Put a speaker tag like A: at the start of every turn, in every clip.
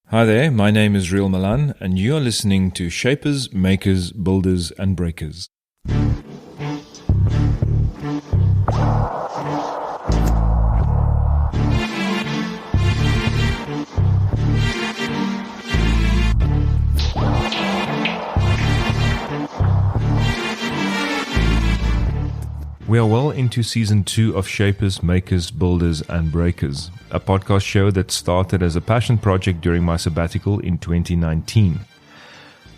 A: Hi there, my name is Riël Malan, and you are listening to Shapers, Makers, Builders, and Breakers. We are well into Season 2 of Shapers, Makers, Builders, and Breakers, a podcast show that started as a passion project during my sabbatical in 2019.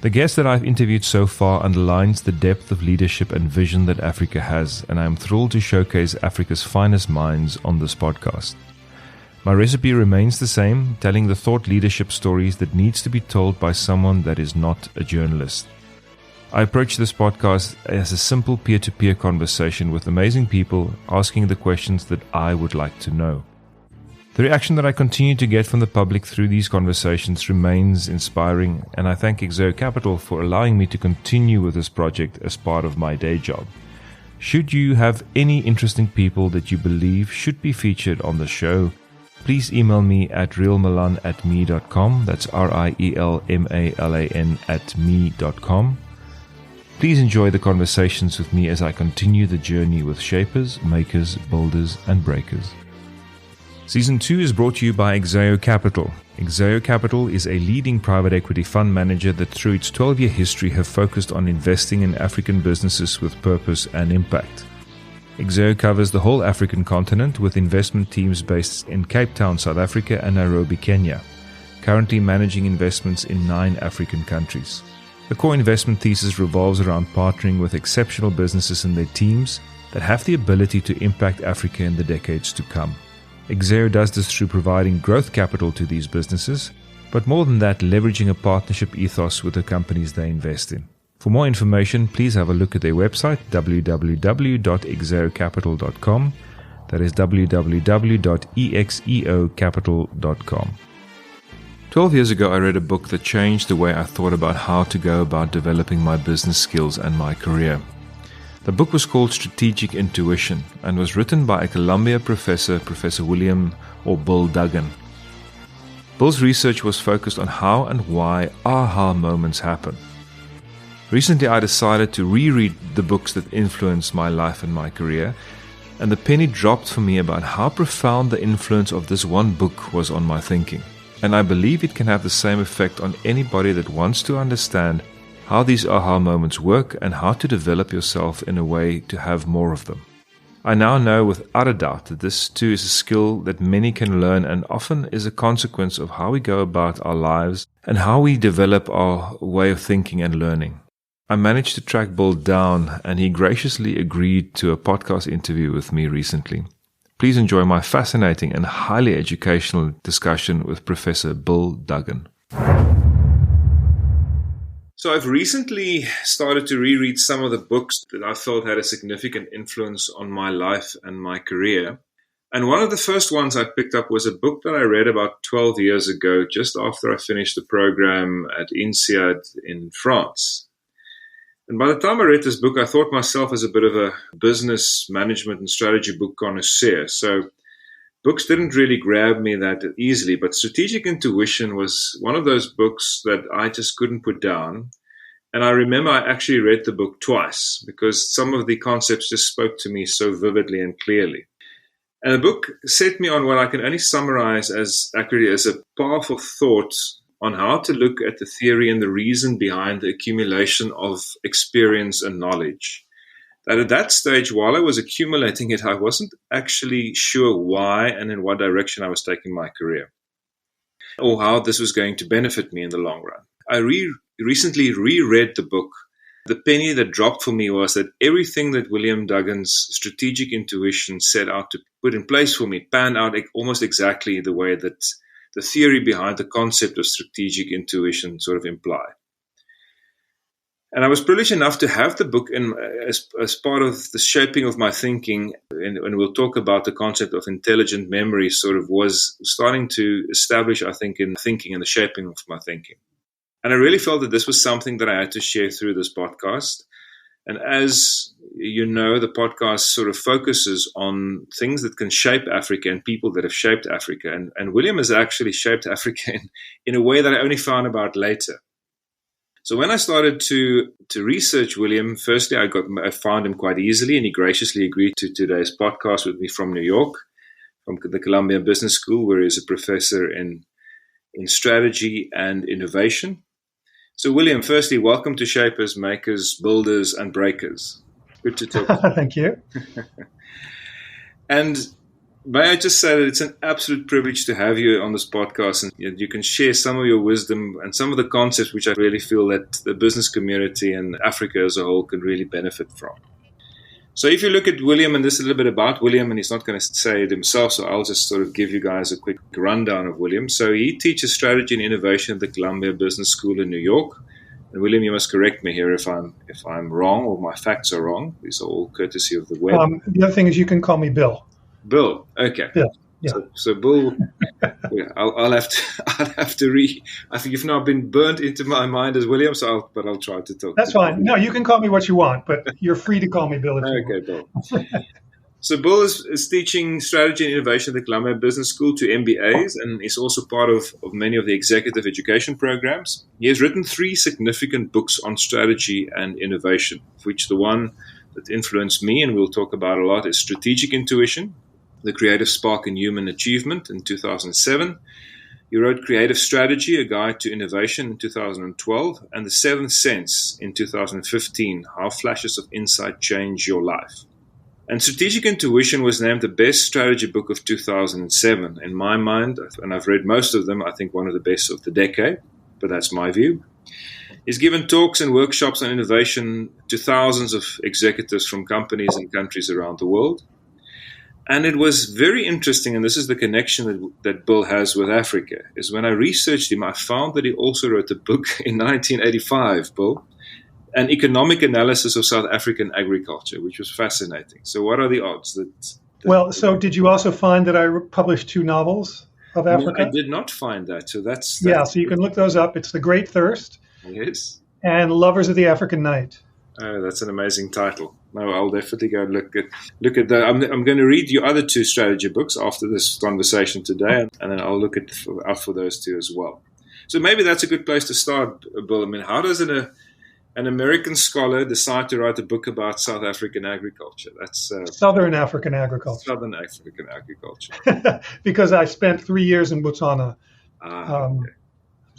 A: The guest that I've interviewed so far underlines the depth of leadership and vision that Africa has, and I am thrilled to showcase Africa's finest minds on this podcast. My recipe remains the same, telling the thought leadership stories that needs to be told by someone that is not a journalist. I approach this podcast as a simple peer-to-peer conversation with amazing people asking the questions that I would like to know. The reaction that I continue to get from the public through these conversations remains inspiring, and I thank Exeo Capital for allowing me to continue with this project as part of my day job. Should you have any interesting people that you believe should be featured on the show, please email me at rielmalan@me.com. That's rielmalan@me.com. Please enjoy the conversations with me as I continue the journey with Shapers, Makers, Builders, and Breakers. Season 2 is brought to you by Exeo Capital. Exeo Capital is a leading private equity fund manager that through its 12-year history have focused on investing in African businesses with purpose and impact. Exeo covers the whole African continent with investment teams based in Cape Town, South Africa and Nairobi, Kenya, currently managing investments in 9 African countries. The core investment thesis revolves around partnering with exceptional businesses and their teams that have the ability to impact Africa in the decades to come. Exeo does this through providing growth capital to these businesses, but more than that, leveraging a partnership ethos with the companies they invest in. For more information, please have a look at their website, www.exeocapital.com. That is www.exeocapital.com. 12 years ago, I read a book that changed the way I thought about how to go about developing my business skills and my career. The book was called Strategic Intuition and was written by a Columbia professor, Professor William or Bill Duggan. Bill's research was focused on how and why aha moments happen. Recently, I decided to reread the books that influenced my life and my career, and the penny dropped for me about how profound the influence of this one book was on my thinking. And I believe it can have the same effect on anybody that wants to understand how these aha moments work and how to develop yourself in a way to have more of them. I now know without a doubt that this too is a skill that many can learn and often is a consequence of how we go about our lives and how we develop our way of thinking and learning. I managed to track Bill down and he graciously agreed to a podcast interview with me recently. Please enjoy my fascinating and highly educational discussion with Professor Bill Duggan. So I've recently started to reread some of the books that I felt had a significant influence on my life and my career. And one of the first ones I picked up was a book that I read about 12 years ago, just after I finished the program at INSEAD in France. And by the time I read this book, I thought myself as a bit of a business management and strategy book connoisseur. So books didn't really grab me that easily, but Strategic Intuition was one of those books that I just couldn't put down. And I remember I actually read the book twice because some of the concepts just spoke to me so vividly and clearly. And the book set me on what I can only summarize as accurately as a powerful thought on how to look at the theory and the reason behind the accumulation of experience and knowledge. That at that stage, while I was accumulating it, I wasn't actually sure why and in what direction I was taking my career or how this was going to benefit me in the long run. I recently reread the book. The penny that dropped for me was that everything that William Duggan's Strategic Intuition set out to put in place for me panned out almost exactly the way that the theory behind the concept of strategic intuition sort of imply. And I was privileged enough to have the book as part of the shaping of my thinking, and we'll talk about the concept of intelligent memory sort of was starting to establish, I think, in thinking and the shaping of my thinking. And I really felt that this was something that I had to share through this podcast. And as you know, the podcast sort of focuses on things that can shape Africa and people that have shaped Africa. And William has actually shaped Africa in a way that I only found about later. So when I started to research William, firstly, I found him quite easily, and he graciously agreed to today's podcast with me from New York, from the Columbia Business School, where he's a professor in strategy and innovation. So, William, firstly, welcome to Shapers, Makers, Builders, and Breakers. Good to talk to you.
B: Thank you.
A: And may I just say that it's an absolute privilege to have you on this podcast, and you can share some of your wisdom and some of the concepts which I really feel that the business community and Africa as a whole can really benefit from. So if you look at William, and this is a little bit about William, and he's not going to say it himself, so I'll just sort of give you guys a quick rundown of William. So he teaches strategy and innovation at the Columbia Business School in New York. And William, you must correct me here if I'm wrong or my facts are wrong. These are all courtesy of the web.
B: The other thing is you can call me Bill.
A: Bill, okay.
B: Bill. Yeah.
A: So Bill, yeah, I'll have to I think you've now been burnt into my mind as William, but I'll try to talk.
B: That's fine. No, you can call me what you want, but you're free to call me Bill if you want.
A: Okay, Bill. So Bill is teaching strategy and innovation at the Columbia Business School to MBAs, and is also part of many of the executive education programs. He has written 3 significant books on strategy and innovation, of which the one that influenced me, and we'll talk about a lot, is Strategic Intuition, The Creative Spark in Human Achievement in 2007. He wrote Creative Strategy, A Guide to Innovation in 2012, and The Seventh Sense in 2015, How Flashes of Insight Change Your Life. And Strategic Intuition was named the best strategy book of 2007. In my mind, and I've read most of them, I think one of the best of the decade, but that's my view. He's given talks and workshops on innovation to thousands of executives from companies and countries around the world. And it was very interesting, and this is the connection that Bill has with Africa, is when I researched him, I found that he also wrote a book in 1985, Bill, an economic analysis of South African agriculture, which was fascinating. So what are the odds that...
B: Well, so did you also find that I published 2 novels of Africa?
A: No, I did not find that. So that's
B: yeah, so you can look those up. It's The Great Thirst.
A: Yes.
B: And Lovers of the African Night.
A: Oh, that's an amazing title. No, I'll definitely go look at that. I'm going to read your other 2 strategy books after this conversation today, and then I'll look out for those 2 as well. So maybe that's a good place to start, Bill. I mean, how does an American scholar decide to write a book about South African agriculture? That's
B: Southern African agriculture.
A: Southern African agriculture.
B: Because I spent 3 years in Botswana.
A: Okay.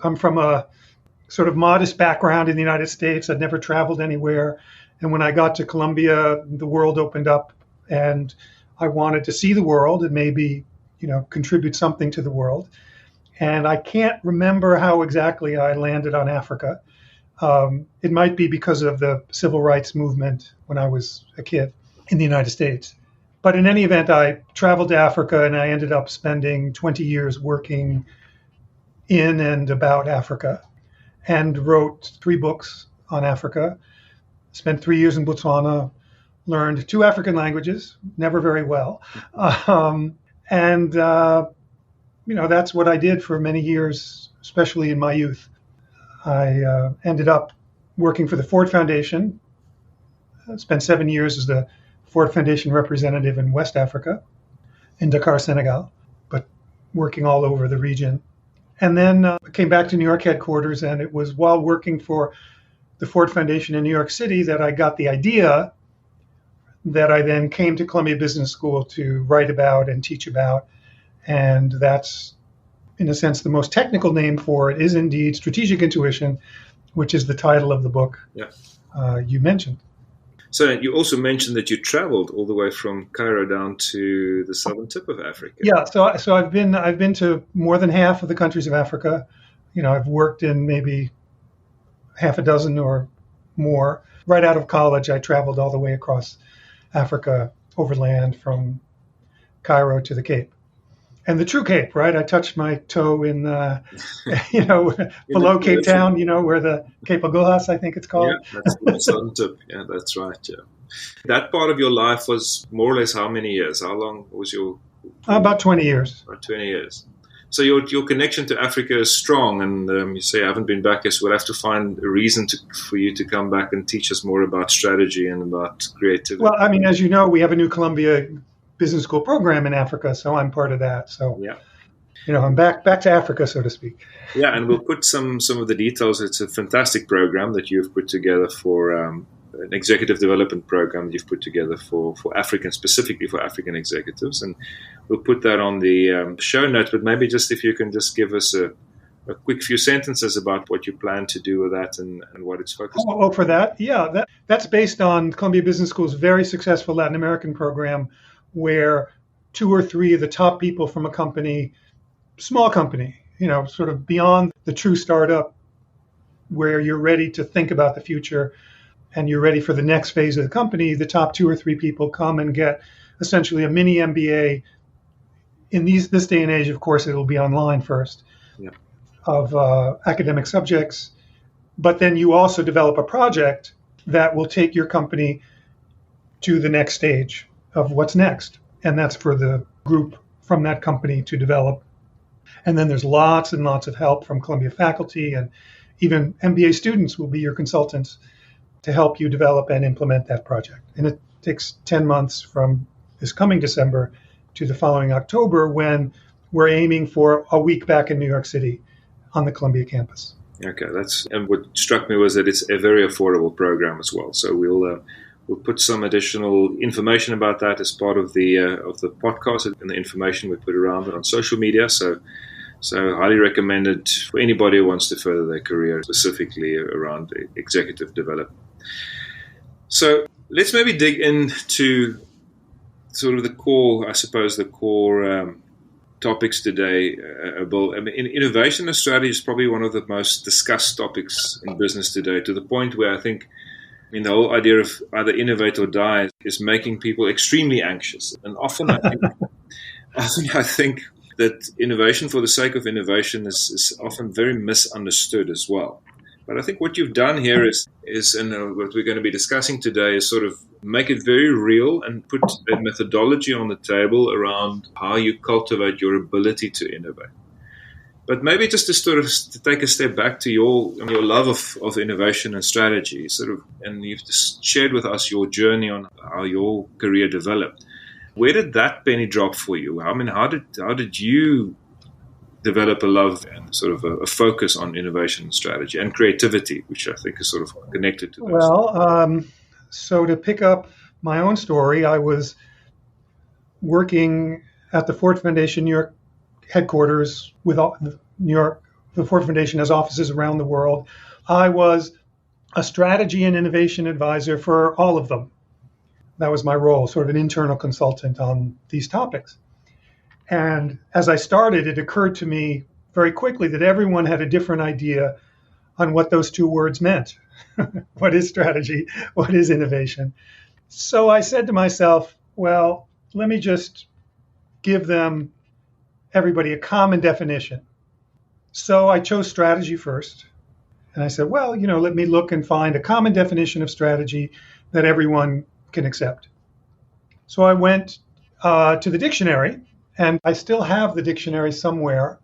B: I'm from a sort of modest background in the United States. I'd never traveled anywhere. And when I got to Columbia, the world opened up, and I wanted to see the world and maybe, contribute something to the world. And I can't remember how exactly I landed on Africa. It might be because of the civil rights movement when I was a kid in the United States. But in any event, I traveled to Africa, and I ended up spending 20 years working in and about Africa, and wrote 3 books on Africa. Spent 3 years in Botswana, learned 2 African languages, never very well. That's what I did for many years, especially in my youth. I ended up working for the Ford Foundation. I spent 7 years as the Ford Foundation representative in West Africa, in Dakar, Senegal, but working all over the region. And then came back to New York headquarters, and it was while working for the Ford Foundation in New York City that I got the idea that I then came to Columbia Business School to write about and teach about. And that's, in a sense, the most technical name for it is indeed Strategic Intuition, which is the title of the book you mentioned.
A: So you also mentioned that you traveled all the way from Cairo down to the southern tip of Africa.
B: Yeah, so I've been to more than half of the countries of Africa. I've worked in maybe half a dozen or more. Right out of college, I traveled all the way across Africa overland from Cairo to the Cape. And the true Cape, right? I touched my toe in, below Cape Town, where the Cape Agulhas, I think it's called.
A: Yeah, that's the southern tip. Yeah, that's right. Yeah. That part of your life was more or less how many years? How long was your...
B: About 20 years.
A: About 20 years. So your connection to Africa is strong, and you say I haven't been back yet, so we'll have to find a reason for you to come back and teach us more about strategy and about creativity.
B: Well, I mean, as you know, we have a new Columbia Business School program in Africa, so I'm part of that. So,
A: yeah.
B: I'm back to Africa, so to speak.
A: Yeah, and we'll put some of the details. It's a fantastic program that you've put together for an executive development program that you've put together for African, specifically for African executives. And we'll put that on the show notes. But maybe just if you can just give us a quick few sentences about what you plan to do with that and what it's focused on.
B: Oh, for that? Yeah, that's based on Columbia Business School's very successful Latin American program, where 2 or 3 of the top people from a company, small company, sort of beyond the true startup, where you're ready to think about the future and you're ready for the next phase of the company, the top 2 or 3 people come and get essentially a mini MBA. In this day and age, of course, it'll be online first,
A: yeah,
B: of academic subjects. But then you also develop a project that will take your company to the next stage of what's next. And that's for the group from that company to develop. And then there's lots and lots of help from Columbia faculty, and even MBA students will be your consultants to help you develop and implement that project. And it takes 10 months from this coming December to the following October, when we're aiming for a week back in New York City on the Columbia campus.
A: Okay, and what struck me was that it's a very affordable program as well. So we'll put some additional information about that as part of the podcast and the information we put around it on social media. So highly recommended for anybody who wants to further their career, specifically around executive development. So let's maybe dig into sort of the core topics today, Bill. I mean, innovation and strategy is probably one of the most discussed topics in business today, to the point where I think, the whole idea of either innovate or die is making people extremely anxious. And often I think that innovation for the sake of innovation is often very misunderstood as well. But I think what you've done here is and what we're going to be discussing today is sort of make it very real and put a methodology on the table around how you cultivate your ability to innovate. But maybe just to take a step back to your love of innovation and strategy, and you've just shared with us your journey on how your career developed. Where did that penny drop for you? I mean, how did you develop a love and sort of a focus on innovation and strategy and creativity, which I think is sort of connected to those?
B: Well, so to pick up my own story, I was working at the Ford Foundation New York headquarters with the Ford Foundation has offices around the world. I was a strategy and innovation advisor for all of them. That was my role, sort of an internal consultant on these topics. And as I started, it occurred to me very quickly that everyone had a different idea on what those 2 words meant. What is strategy? What is innovation? So I said to myself, well, let me just give everybody a common definition. So I chose strategy first. And I said, well, let me look and find a common definition of strategy that everyone can accept. So I went to the dictionary, and I still have the dictionary somewhere.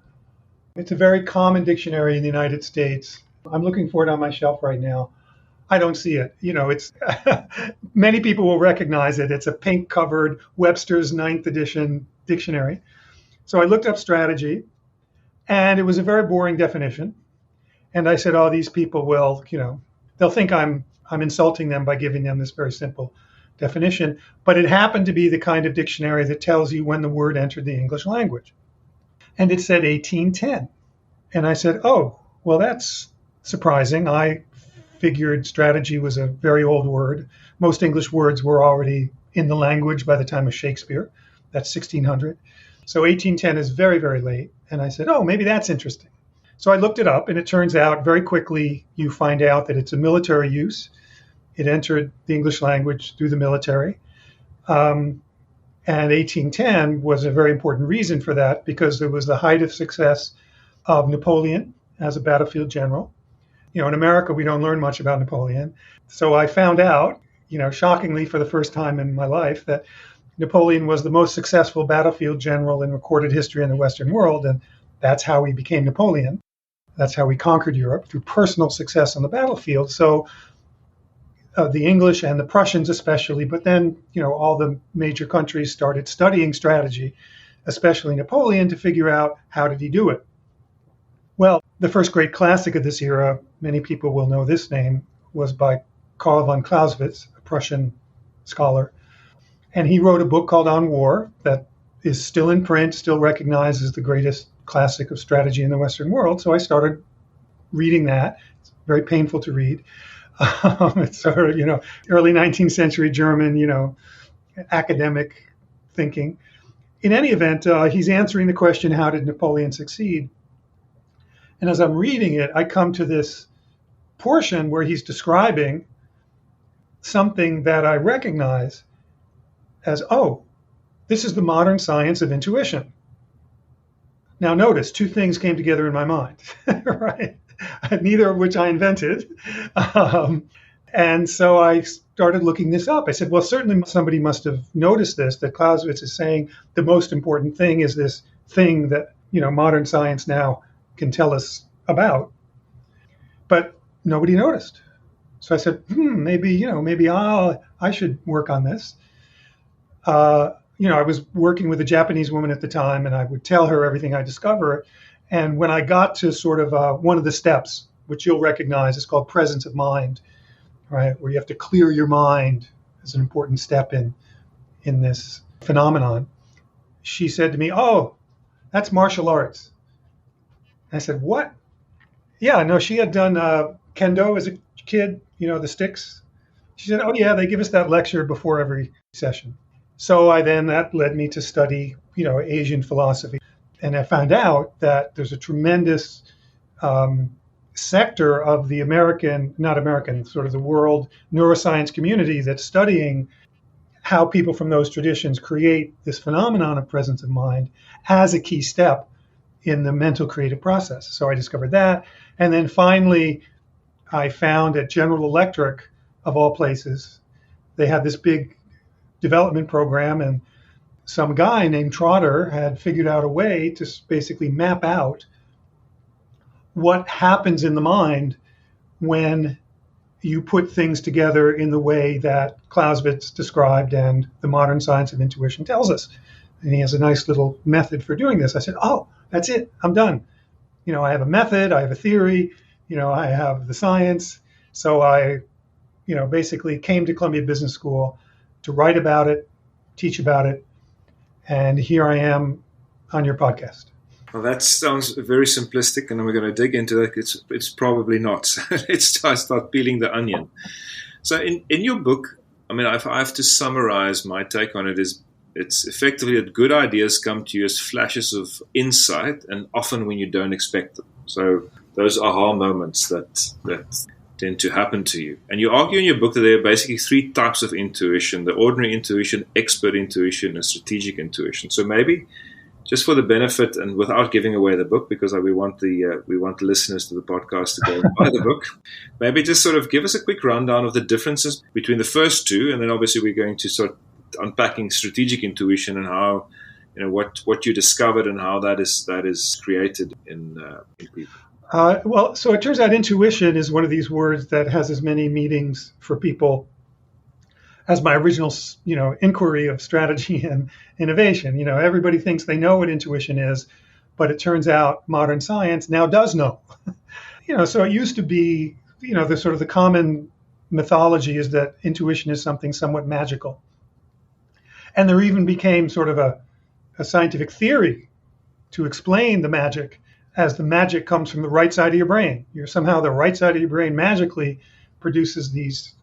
B: It's a very common dictionary in the United States. I'm looking for it on my shelf right now. I don't see it. It's many people will recognize it. It's a pink-covered Webster's 9th edition dictionary. So I looked up strategy, and it was a very boring definition. And I said, these people will, they'll think I'm insulting them by giving them this very simple definition. But it happened to be the kind of dictionary that tells you when the word entered the English language. And it said 1810. And I said, well, that's surprising. I figured strategy was a very old word. Most English words were already in the language by the time of Shakespeare. That's 1600. So 1810 is very, very late. And I said, maybe that's interesting. So I looked it up, and it turns out very quickly you find out that it's a military use. It entered the English language through the military. And 1810 was a very important reason for that, because it was the height of success of Napoleon as a battlefield general. In America, we don't learn much about Napoleon. So I found out, shockingly for the first time in my life, that Napoleon was the most successful battlefield general in recorded history in the Western world. And That's how he became Napoleon. That's how he conquered Europe, through personal success on the battlefield. So the English and the Prussians especially, but then, all the major countries started studying strategy, especially Napoleon, to figure out how did he do it. Well, the first great classic of this era, many people will know this name, was by Karl von Clausewitz, a Prussian scholar. And he wrote a book called On War that is still in print, still recognized as the greatest classic of strategy in the Western world. So I started reading that. It's very painful to read. It's sort of, early 19th century German, academic thinking. In any event, he's answering the question, how did Napoleon succeed? And as I'm reading it, I come to this portion where he's describing something that I recognize as, this is the modern science of intuition. Now notice, two things came together in my mind, right? Neither of which I invented. And so I started looking this up. I said, well, certainly somebody must have noticed this, that Clausewitz is saying the most important thing is this thing that, modern science now can tell us about. But nobody noticed. So I said, maybe I should work on this. I was working with a Japanese woman at the time, and I would tell her everything I discover. And when I got to sort of one of the steps, which you'll recognize, is called presence of mind, right, where you have to clear your mind as an important step in this phenomenon, she said to me, "Oh, that's martial arts." And I said, "What?" Yeah, no, she had done kendo as a kid, the sticks. She said, "Oh, yeah, they give us that lecture before every session." So that led me to study, Asian philosophy. And I found out that there's a tremendous sector of the sort of the world neuroscience community that's studying how people from those traditions create this phenomenon of presence of mind as a key step in the mental creative process. So I discovered that. And then finally, I found at General Electric, of all places, they had this big development program, and some guy named Trotter had figured out a way to basically map out what happens in the mind when you put things together in the way that Clausewitz described and the modern science of intuition tells us. And he has a nice little method for doing this. I said, oh, that's it. I'm done. I have a method. I have a theory. I have the science. So I, basically came to Columbia Business School to write about it, teach about it. And here I am on your podcast.
A: Well, that sounds very simplistic, and we're going to dig into that. It's probably not. Let's start peeling the onion. So in your book, if I have to summarize my take on it, it's effectively that good ideas come to you as flashes of insight, and often when you don't expect them. So those aha moments that tend to happen to you. And you argue in your book that there are basically three types of intuition: the ordinary intuition, expert intuition, and strategic intuition. So maybe, just for the benefit and without giving away the book, because we want the listeners to the podcast to go and buy the book, maybe just sort of give us a quick rundown of the differences between the first two, and then obviously we're going to start unpacking strategic intuition and how, what you discovered and how that is created in people.
B: So it turns out intuition is one of these words that has as many meanings for people as my original, inquiry of strategy and innovation. Everybody thinks they know what intuition is, but it turns out modern science now does know. So it used to be, the sort of the common mythology is that intuition is something somewhat magical. And there even became sort of a scientific theory to explain the magic, as the magic comes from the right side of your brain. Somehow the right side of your brain magically produces these,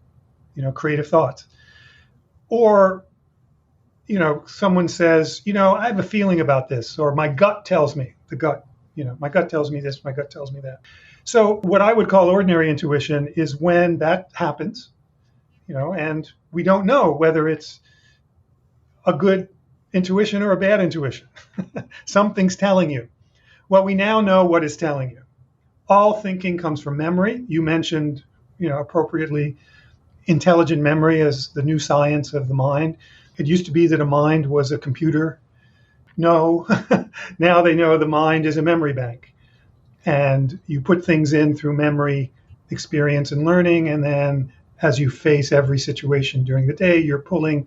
B: creative thoughts. Or, someone says, I have a feeling about this, or my gut tells me, my gut tells me this, my gut tells me that. So what I would call ordinary intuition is when that happens, and we don't know whether it's a good intuition or a bad intuition. Something's telling you. Well, we now know what is telling you. All thinking comes from memory. You mentioned, appropriately, intelligent memory as the new science of the mind. It used to be that a mind was a computer. know. Now they know the mind is a memory bank. And you put things in through memory, experience, and learning. And then as you face every situation during the day, you're pulling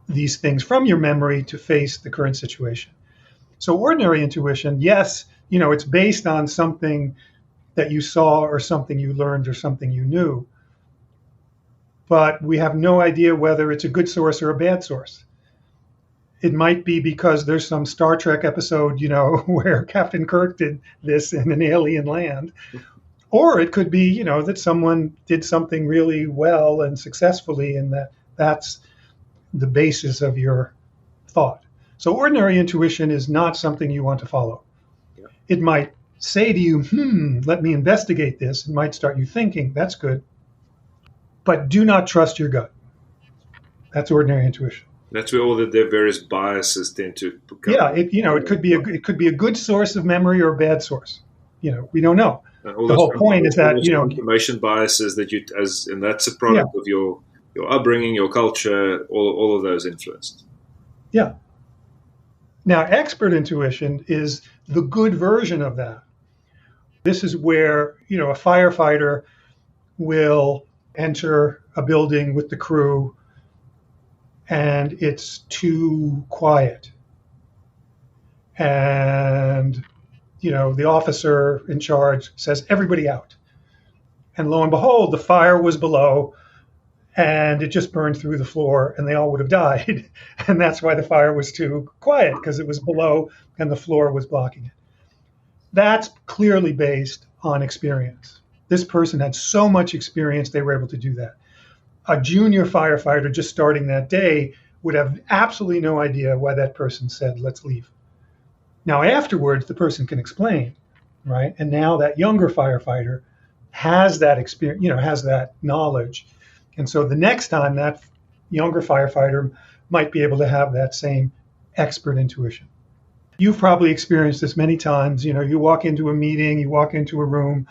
B: these things from your memory to face the current situation. So ordinary intuition, yes, it's based on something that you saw or something you learned or something you knew. But we have no idea whether it's a good source or a bad source. It might be because there's some Star Trek episode, where Captain Kirk did this in an alien land. Or it could be, that someone did something really well and successfully, and that's the basis of your thought. So ordinary intuition is not something you want to follow. Yeah. It might say to you, let me investigate this. It might start you thinking, that's good. But do not trust your gut. That's ordinary intuition.
A: That's where all their various biases tend to become.
B: Yeah, it could be a good source of memory or a bad source. We don't know. The whole point is that
A: confirmation biases and that's a product of your upbringing, your culture, all of those influenced.
B: Yeah. Now, expert intuition is the good version of that. This is where a firefighter will enter a building with the crew, and it's too quiet. And, the officer in charge says, everybody out. And lo and behold, the fire was below, and it just burned through the floor, and they all would have died. And that's why the fire was too quiet, because it was below and the floor was blocking it. That's clearly based on experience. This person had so much experience, they were able to do that. A junior firefighter just starting that day would have absolutely no idea why that person said, let's leave. Now, afterwards, the person can explain, right? And now that younger firefighter has that experience, has that knowledge. And so the next time that younger firefighter might be able to have that same expert intuition. You've probably experienced this many times. You walk into a meeting, you walk into a room,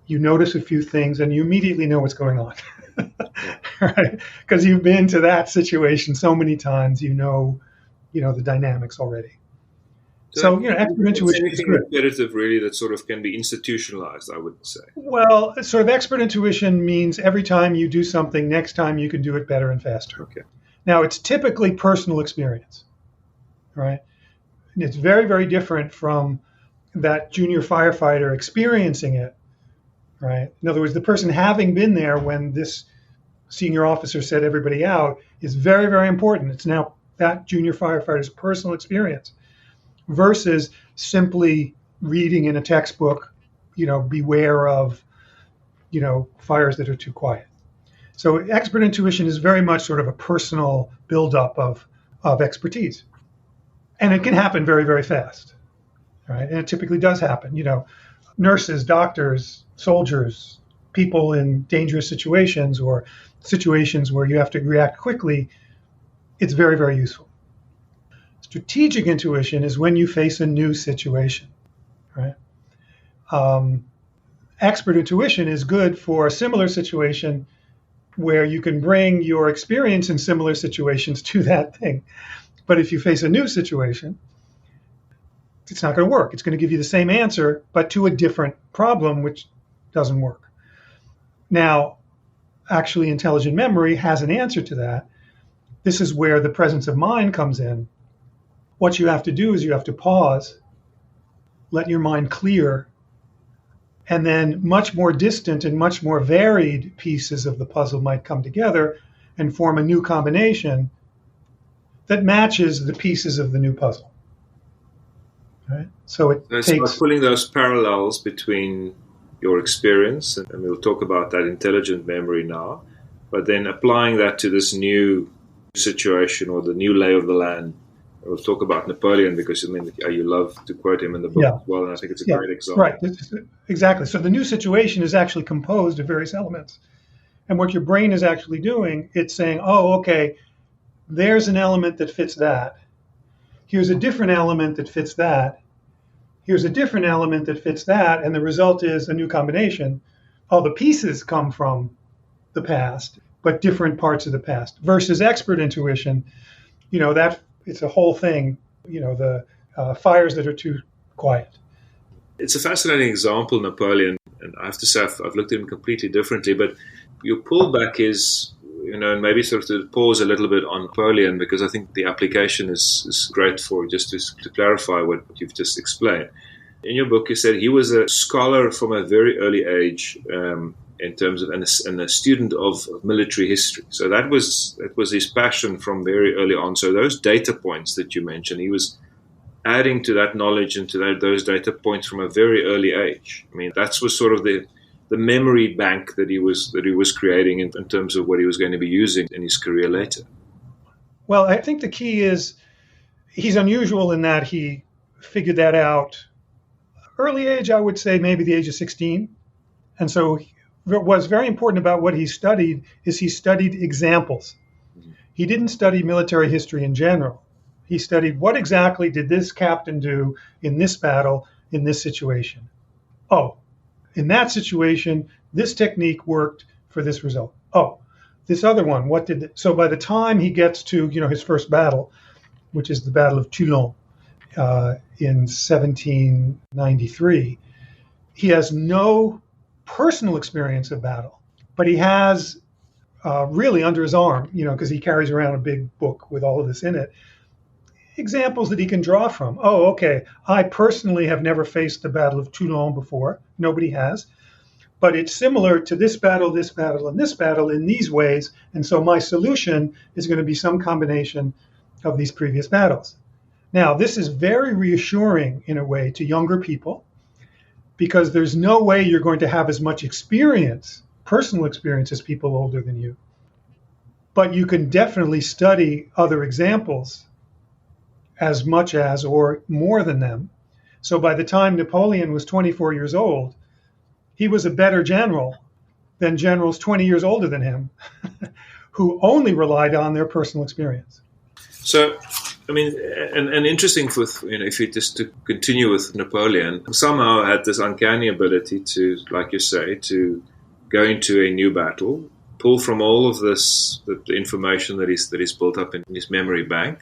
B: you notice a few things, and you immediately know what's going on, right? Because you've been to that situation so many times, you know the dynamics already. So expert intuition is good.
A: Repetitive, really, that sort of can be institutionalized, I would say.
B: Well, sort of expert intuition means every time you do something, next time you can do it better and faster.
A: Okay. Now,
B: it's typically personal experience, right? And it's very, very different from that junior firefighter experiencing it, right? In other words, the person having been there when this senior officer said everybody out is very, very important. It's now that junior firefighter's personal experience versus simply reading in a textbook, beware of, fires that are too quiet. So expert intuition is very much sort of a personal buildup of expertise. And it can happen very, very fast, right? And it typically does happen. Nurses, doctors, soldiers, people in dangerous situations or situations where you have to react quickly, it's very, very useful. Strategic intuition is when you face a new situation, right? Expert intuition is good for a similar situation where you can bring your experience in similar situations to that thing. But if you face a new situation, it's not going to work. It's going to give you the same answer, but to a different problem, which doesn't work. Now, actually, intelligent memory has an answer to that. This is where the presence of mind comes in. What you have to do is you have to pause, let your mind clear, and then much more distant and much more varied pieces of the puzzle might come together and form a new combination that matches the pieces of the new puzzle. Right? So it's
A: about pulling those parallels between your experience, and we'll talk about that intelligent memory now, but then applying that to this new situation or the new lay of the land. We'll talk about Napoleon because you love to quote him in the book as well, and I think it's a great example.
B: Right, exactly. So the new situation is actually composed of various elements. And what your brain is actually doing, it's saying, oh, okay, there's an element that fits that. Here's a different element that fits that. Here's a different element that fits that. And the result is a new combination. All the pieces come from the past, but different parts of the past. Versus expert intuition, that it's a whole thing the fires that are too quiet.
A: It's a fascinating example, Napoleon, and I have to say I've looked at him completely differently, but your pullback is, and maybe sort of to pause a little bit on Napoleon, because I think the application is great for just to clarify what you've just explained. In your book, you said he was a scholar from a very early age, in terms of, and a student of military history. So that was his passion from very early on. So those data points that you mentioned, he was adding to that knowledge and to those data points from a very early age. I mean, that was sort of the memory bank that he was creating in terms of what he was going to be using in his career later.
B: Well, I think the key is he's unusual in that he figured that out early age. I would say maybe the age of 16. And so what's very important about what he studied is he studied examples. He didn't study military history in general. He studied what exactly did this captain do in this battle, in this situation. Oh, in that situation, this technique worked for this result. Oh, this other one, what did it? So by the time he gets to, his first battle, which is the Battle of Toulon in 1793, he has no personal experience of battle, but he has really under his arm, because he carries around a big book with all of this in it, examples that he can draw from. Oh, okay, I personally have never faced the Battle of Toulon before. Nobody has. But it's similar to this battle, and this battle in these ways. And so my solution is going to be some combination of these previous battles. Now, this is very reassuring in a way to younger people, because there's no way you're going to have as much experience, personal experience, as people older than you. But you can definitely study other examples as much as or more than them. So by the time Napoleon was 24 years old, he was a better general than generals 20 years older than him who only relied on their personal experience.
A: So, I mean, and interesting with, if you just to continue with Napoleon, somehow had this uncanny ability to, like you say, to go into a new battle, pull from all of this, the information that he's built up in his memory bank.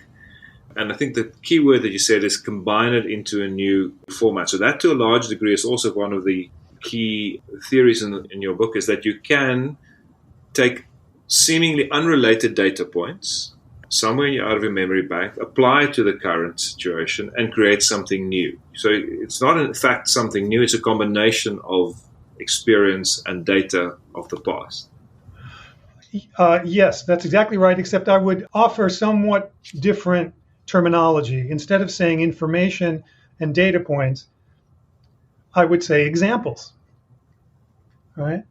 A: And I think the key word that you said is combine it into a new format. So that, to a large degree, is also one of the key theories in your book, is that you can take seemingly unrelated data points somewhere out of your memory bank, apply it to the current situation, and create something new. So it's not, in fact, something new. It's a combination of experience and data of the past.
B: Yes, that's exactly right, except I would offer somewhat different terminology. Instead of saying information and data points, I would say examples. Right?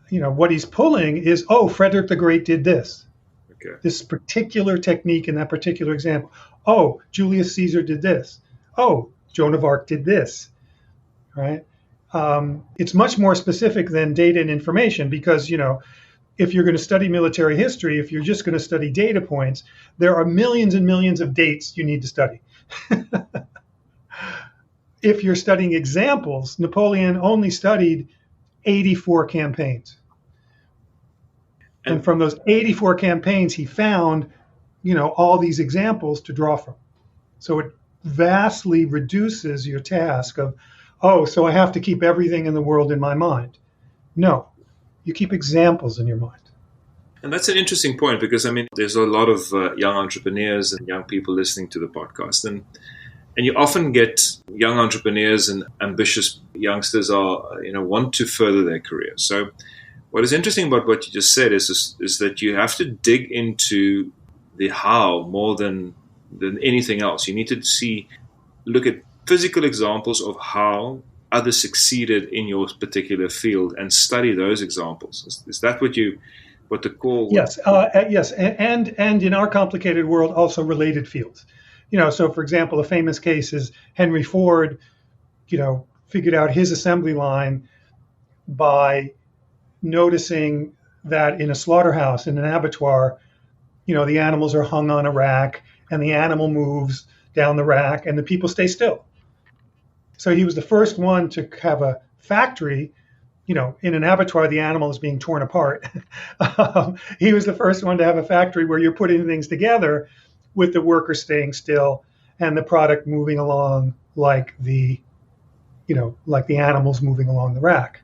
B: What he's pulling is, Frederick the Great did this. Okay. This particular technique in that particular example. Oh, Julius Caesar did this. Oh, Joan of Arc did this. Right? It's much more specific than data and information, because, if you're going to study military history, if you're just going to study data points, there are millions and millions of dates you need to study. If you're studying examples, Napoleon only studied 84 campaigns. And from those 84 campaigns, he found, all these examples to draw from. So it vastly reduces your task of, so I have to keep everything in the world in my mind. No. You keep examples in your mind.
A: And that's an interesting point, because, there's a lot of young entrepreneurs and young people listening to the podcast. And you often get young entrepreneurs and ambitious youngsters want to further their careers. So what is interesting about what you just said is that you have to dig into the how more than anything else. You need to look at physical examples of how others succeeded in your particular field and study those examples. Is that what the core?
B: Yes, yes, and in our complicated world, also related fields. So for example, a famous case is Henry Ford. Figured out his assembly line by noticing that in a slaughterhouse, in an abattoir, the animals are hung on a rack, and the animal moves down the rack, and the people stay still. So he was the first one to have a factory, in an abattoir, the animal is being torn apart. He was the first one to have a factory where you're putting things together with the workers staying still and the product moving along like like the animals moving along the rack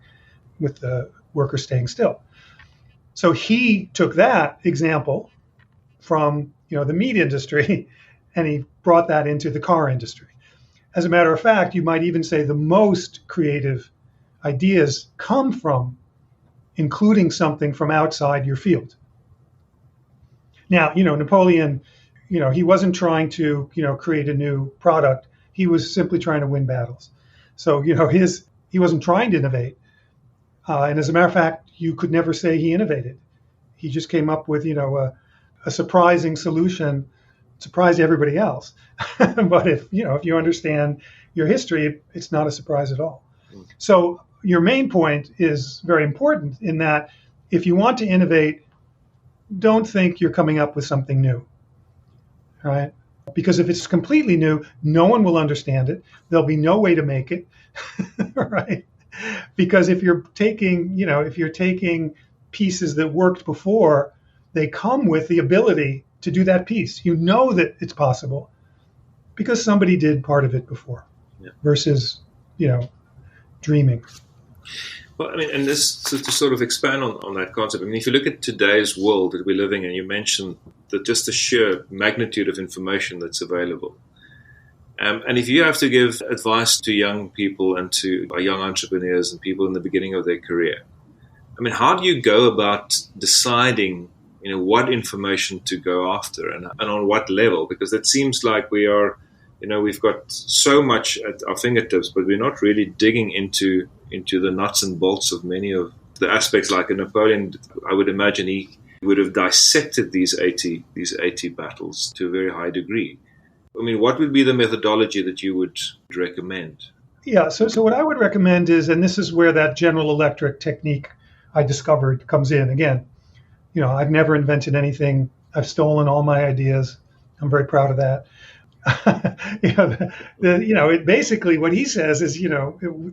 B: with the worker staying still. So he took that example from, the meat industry and he brought that into the car industry. As a matter of fact, you might even say the most creative ideas come from including something from outside your field. Now, Napoleon, he wasn't trying to, create a new product. He was simply trying to win battles. So, he wasn't trying to innovate. And as a matter of fact, you could never say he innovated. He just came up with, a surprising solution, surprised everybody else. But if you understand your history, it's not a surprise at all. So your main point is very important in that if you want to innovate, don't think you're coming up with something new, right? Because if it's completely new, no one will understand it. There'll be no way to make it, right? Because if you're taking pieces that worked before, they come with the ability to do that piece. You know that it's possible because somebody did part of it before versus, dreaming.
A: Well, I mean, and this to sort of expand on that concept. I mean, if you look at today's world that we're living in, you mentioned just the sheer magnitude of information that's available. And if you have to give advice to young people and to young entrepreneurs and people in the beginning of their career, I mean, how do you go about deciding, what information to go after and on what level? Because it seems like we are, we've got so much at our fingertips, but we're not really digging into the nuts and bolts of many of the aspects. Like a Napoleon, I would imagine he would have dissected these 80 battles to a very high degree. I mean, what would be the methodology that you would recommend?
B: Yeah, so what I would recommend is, and this is where that General Electric technique I discovered comes in. Again, I've never invented anything. I've stolen all my ideas. I'm very proud of that. It basically what he says is,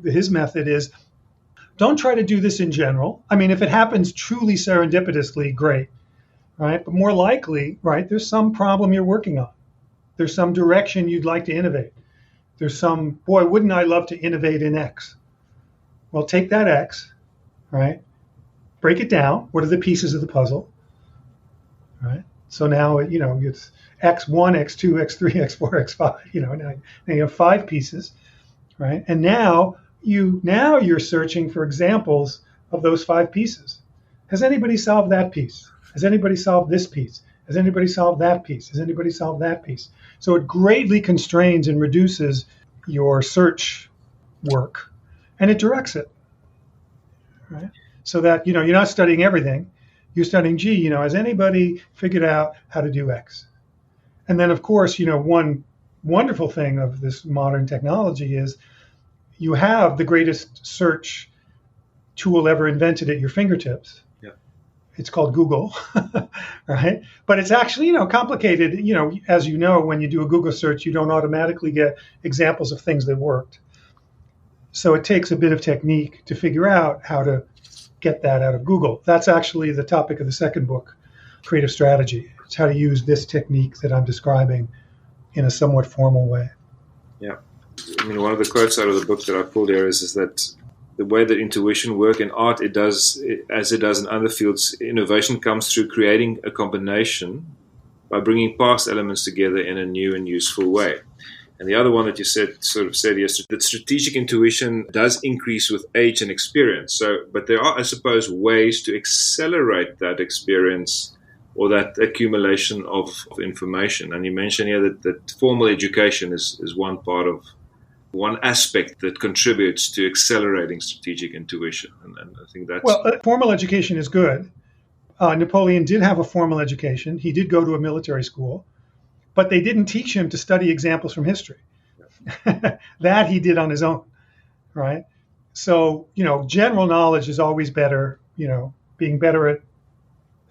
B: his method is, don't try to do this in general. I mean, if it happens truly serendipitously, great, right? But more likely, right, there's some problem you're working on. There's some direction you'd like to innovate. There's boy, wouldn't I love to innovate in X? Well, take that X, right? Break it down. What are the pieces of the puzzle, right? So now, it's X1, X2, X3, X4, X5, now you have 5 pieces, right? And now you're searching for examples of those 5 pieces. Has anybody solved that piece? Has anybody solved this piece? Has anybody solved that piece? Has anybody solved that piece? So it greatly constrains and reduces your search work, and it directs it, right? So that, you're not studying everything. You're studying, has anybody figured out how to do X? And then, of course, one wonderful thing of this modern technology is you have the greatest search tool ever invented at your fingertips.
A: Yeah.
B: It's called Google, right? But it's actually, complicated. As you know, when you do a Google search, you don't automatically get examples of things that worked. So it takes a bit of technique to figure out how to get that out of Google. That's actually the topic of the second book, Creative Strategy. It's how to use this technique that I'm describing in a somewhat formal way.
A: Yeah. I mean, one of the quotes out of the book that I pulled here is that the way that intuition works in art, as it does in other fields, innovation comes through creating a combination by bringing past elements together in a new and useful way. And the other one that you said yes, that strategic intuition does increase with age and experience. But there are, I suppose, ways to accelerate that experience or that accumulation of information. And you mentioned here that formal education is one aspect that contributes to accelerating strategic intuition. And I think that's...
B: Well, formal education is good. Napoleon did have a formal education. He did go to a military school. But they didn't teach him to study examples from history. That he did on his own, right? So, general knowledge is always better, being better at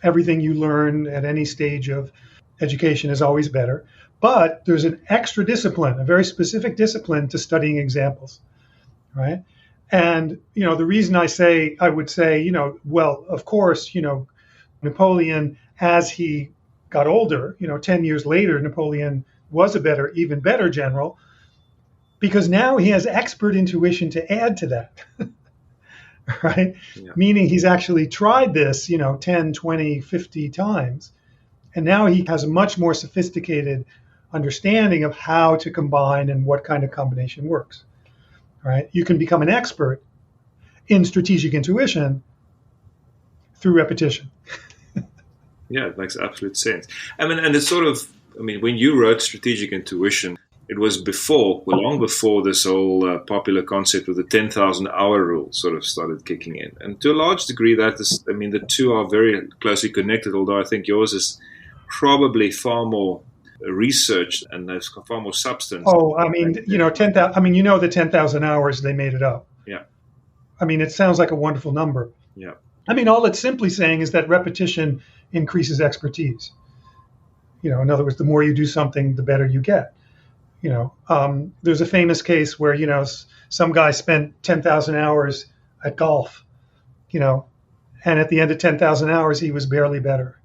B: everything you learn at any stage of education is always better. But there's an extra discipline, a very specific discipline to studying examples, right? And, the reason I would say, well, of course, Napoleon, as he got older, 10 years later, Napoleon was a even better general, because now he has expert intuition to add to that, right?
A: Yeah.
B: Meaning he's actually tried this, 10, 20, 50 times. And now he has a much more sophisticated understanding of how to combine and what kind of combination works, right? You can become an expert in strategic intuition through repetition.
A: Yeah, it makes absolute sense. I mean, and it's sort of, when you wrote Strategic Intuition, it was long before this whole popular concept of the 10,000 hour rule sort of started kicking in. And to a large degree, the two are very closely connected, although I think yours is probably far more researched and there's far more substance.
B: Oh, 10,000, the 10,000 hours, they made it up.
A: Yeah.
B: It sounds like a wonderful number.
A: Yeah.
B: All it's simply saying is that repetition increases expertise. In other words, the more you do something, the better you get. There's a famous case where, some guy spent 10,000 hours at golf, and at the end of 10,000 hours, he was barely better.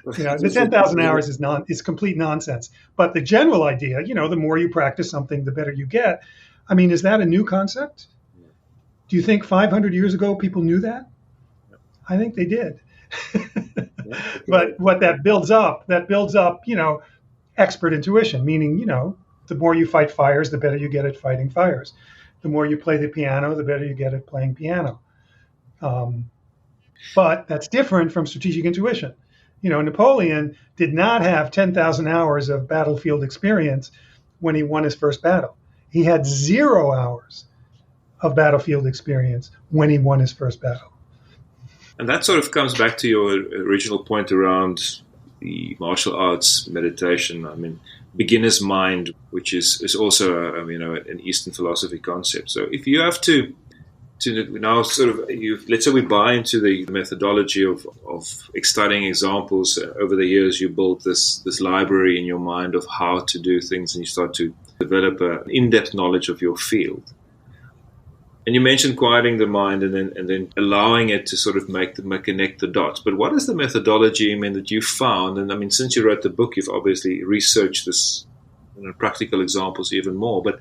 B: The 10,000 hours is complete nonsense. But the general idea, the more you practice something, the better you get. Is that a new concept? Do you think 500 years ago people knew that? I think they did. But what that builds up, expert intuition, meaning, the more you fight fires, the better you get at fighting fires. The more you play the piano, the better you get at playing piano. But that's different from strategic intuition. Napoleon did not have 10,000 hours of battlefield experience when he won his first battle. He had 0 hours of battlefield experience when he won his first battle.
A: And that sort of comes back to your original point around the martial arts meditation. Beginner's mind, which is also an Eastern philosophy concept. So if you have to now let's say we buy into the methodology of studying examples over the years, you build this library in your mind of how to do things, and you start to develop an in-depth knowledge of your field. And you mentioned quieting the mind and then allowing it to sort of connect the dots. But what is the methodology that you found? And since you wrote the book, you've obviously researched this, practical examples even more. But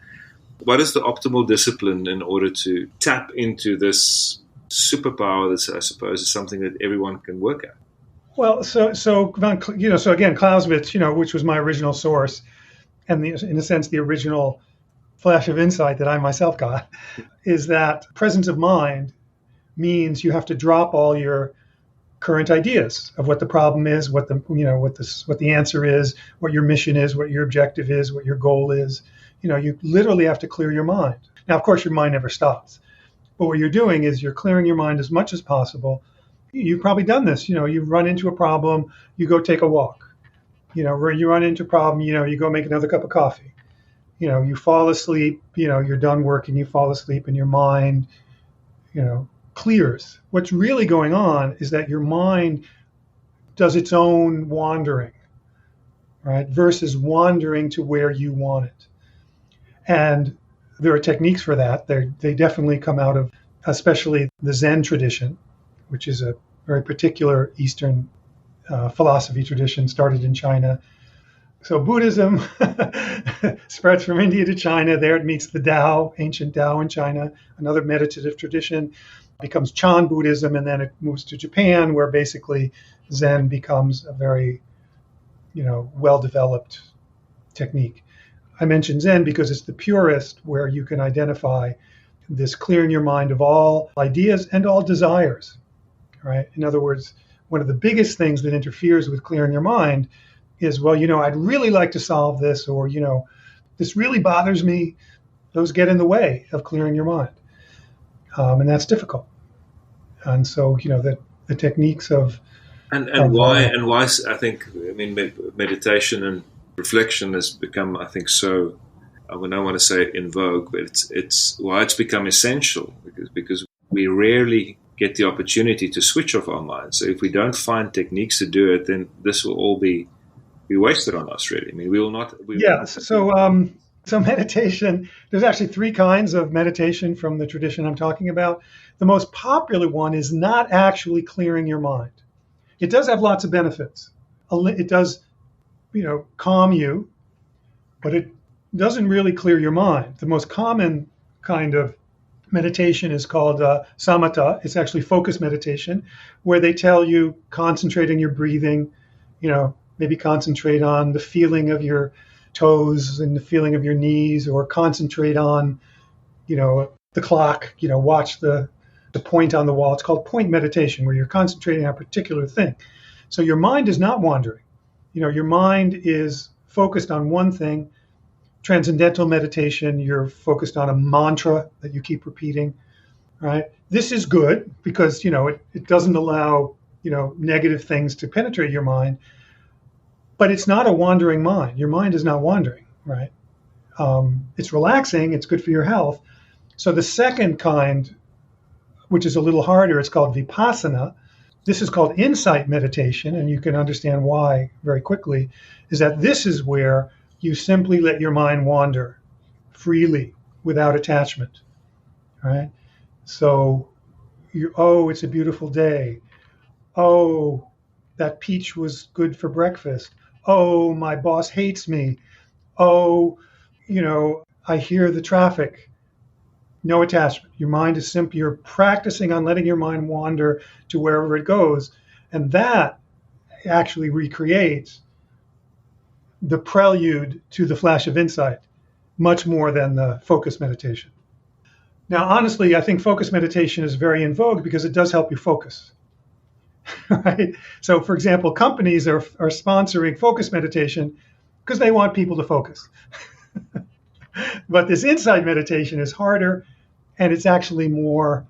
A: what is the optimal discipline in order to tap into this superpower that I suppose is something that everyone can work at?
B: Well, so again, Clausewitz, which was my original source, and in a sense the original flash of insight that I myself got, is that presence of mind means you have to drop all your current ideas of what the problem is, what the answer is, what your mission is, what your objective is, what your goal is. You literally have to clear your mind. Now, of course, your mind never stops. But what you're doing is you're clearing your mind as much as possible. You've probably done this. You run into a problem, you go take a walk. You run into a problem, you go make another cup of coffee. You fall asleep, you're done working, you fall asleep and your mind, clears. What's really going on is that your mind does its own wandering, right? Versus wandering to where you want it. And there are techniques for that. They definitely come out of, especially the Zen tradition, which is a very particular Eastern philosophy tradition started in China. So Buddhism spreads from India to China. There it meets the Tao, ancient Tao in China, another meditative tradition, becomes Chan Buddhism, and then it moves to Japan, where basically Zen becomes a very, well-developed technique. I mention Zen because it's the purest, where you can identify this clearing your mind of all ideas and all desires, right? In other words, one of the biggest things that interferes with clearing your mind is, I'd really like to solve this, or, this really bothers me. Those get in the way of clearing your mind. And that's difficult. And so, the techniques of...
A: why I think, meditation and reflection has become, I think, so, I don't want to say in vogue, but it's why it's become essential, because we rarely get the opportunity to switch off our minds. So if we don't find techniques to do it, then this will all be wasted on us, really. We will not... So meditation, there's actually 3 kinds of meditation from the tradition I'm talking about. The most popular one is not actually clearing your mind. It does have lots of benefits. It does
B: calm you, but it doesn't really clear your mind. The most common kind of meditation is called samatha. It's actually focus meditation, where they tell you concentrate on your breathing, maybe concentrate on the feeling of your toes and the feeling of your knees, or concentrate on, the clock, watch the point on the wall. It's called point meditation, where you're concentrating on a particular thing. So your mind is not wandering. Your mind is focused on one thing. Transcendental meditation, you're focused on a mantra that you keep repeating, right? This is good because, it doesn't allow, negative things to penetrate your mind, but it's not a wandering mind. Your mind is not wandering, right? It's relaxing. It's good for your health. So the second kind, which is a little harder, it's called vipassana. This is called insight meditation, and you can understand why very quickly, is that this is where you simply let your mind wander freely without attachment, right? So, it's a beautiful day. Oh, that peach was good for breakfast. Oh, my boss hates me. Oh, I hear the traffic. No attachment. Your mind is simply, you're practicing on letting your mind wander to wherever it goes. And that actually recreates the prelude to the flash of insight, much more than the focus meditation. Now, honestly, I think focus meditation is very in vogue because it does help you focus. Right? So, for example, companies are sponsoring focus meditation because they want people to focus. But this insight meditation is harder, and it's actually more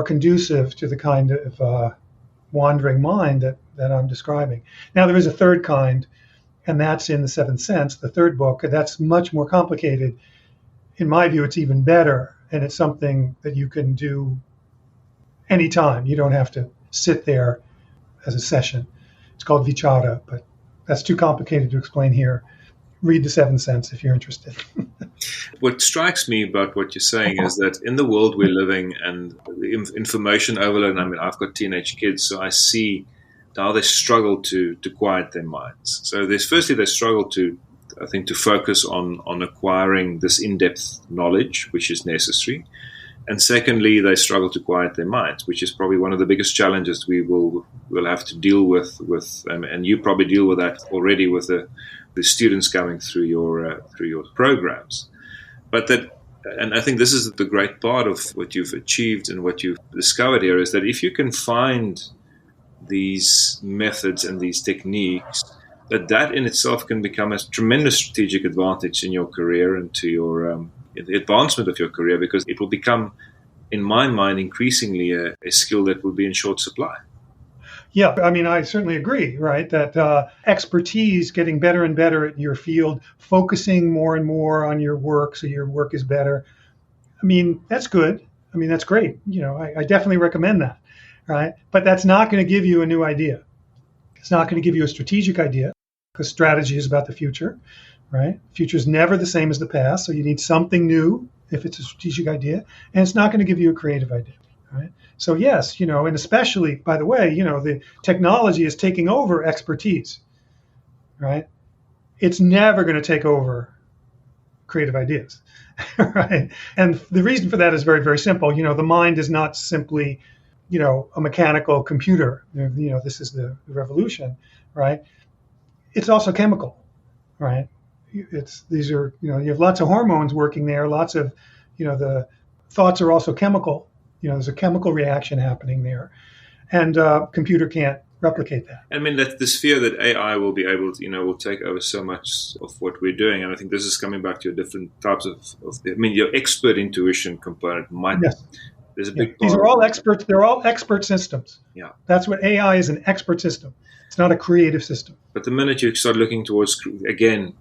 B: conducive to the kind of wandering mind that I'm describing. Now, there is a third kind, and that's in The Seventh Sense, the third book. That's much more complicated. In my view, it's even better, and it's something that you can do anytime. You don't have to sit there as a session. It's called vichara, but that's too complicated to explain here. Read The Seventh Sense if you're interested.
A: What strikes me about what you're saying is that in the world we're living and the information overload, I've got teenage kids, so I see how they struggle to quiet their minds. So they struggle to focus on acquiring this in-depth knowledge, which is necessary. And secondly, they struggle to quiet their minds, which is probably one of the biggest challenges we'll have to deal with, and you probably deal with that already with the students coming through your programs. And I think this is the great part of what you've achieved and what you've discovered here, is that if you can find these methods and these techniques, that in itself can become a tremendous strategic advantage in your career and to your the advancement of your career, because it will become, in my mind, increasingly a skill that will be in short supply.
B: Yeah, I certainly agree, right? That expertise, getting better and better at your field, focusing more and more on your work so your work is better. That's good. That's great. I definitely recommend that, right? But that's not going to give you a new idea. It's not going to give you a strategic idea, because strategy is about the future, right? Future is never the same as the past, so you need something new if it's a strategic idea, and it's not going to give you a creative idea, right? So yes, and especially, by the way, the technology is taking over expertise, right? It's never going to take over creative ideas, right? And the reason for that is very, very simple. The mind is not simply, a mechanical computer. This is the revolution, right? It's also chemical, right? You have lots of hormones working there, lots of, the thoughts are also chemical. There's a chemical reaction happening there, and computer can't replicate that.
A: That this fear that AI will be able to, will take over so much of what we're doing. And I think this is coming back to your different types of your expert intuition component might.
B: Yes.
A: There's a big.
B: These are all experts. They're all expert systems.
A: Yeah.
B: That's what AI is, an expert system. It's not a creative system.
A: But the minute you start looking towards, again,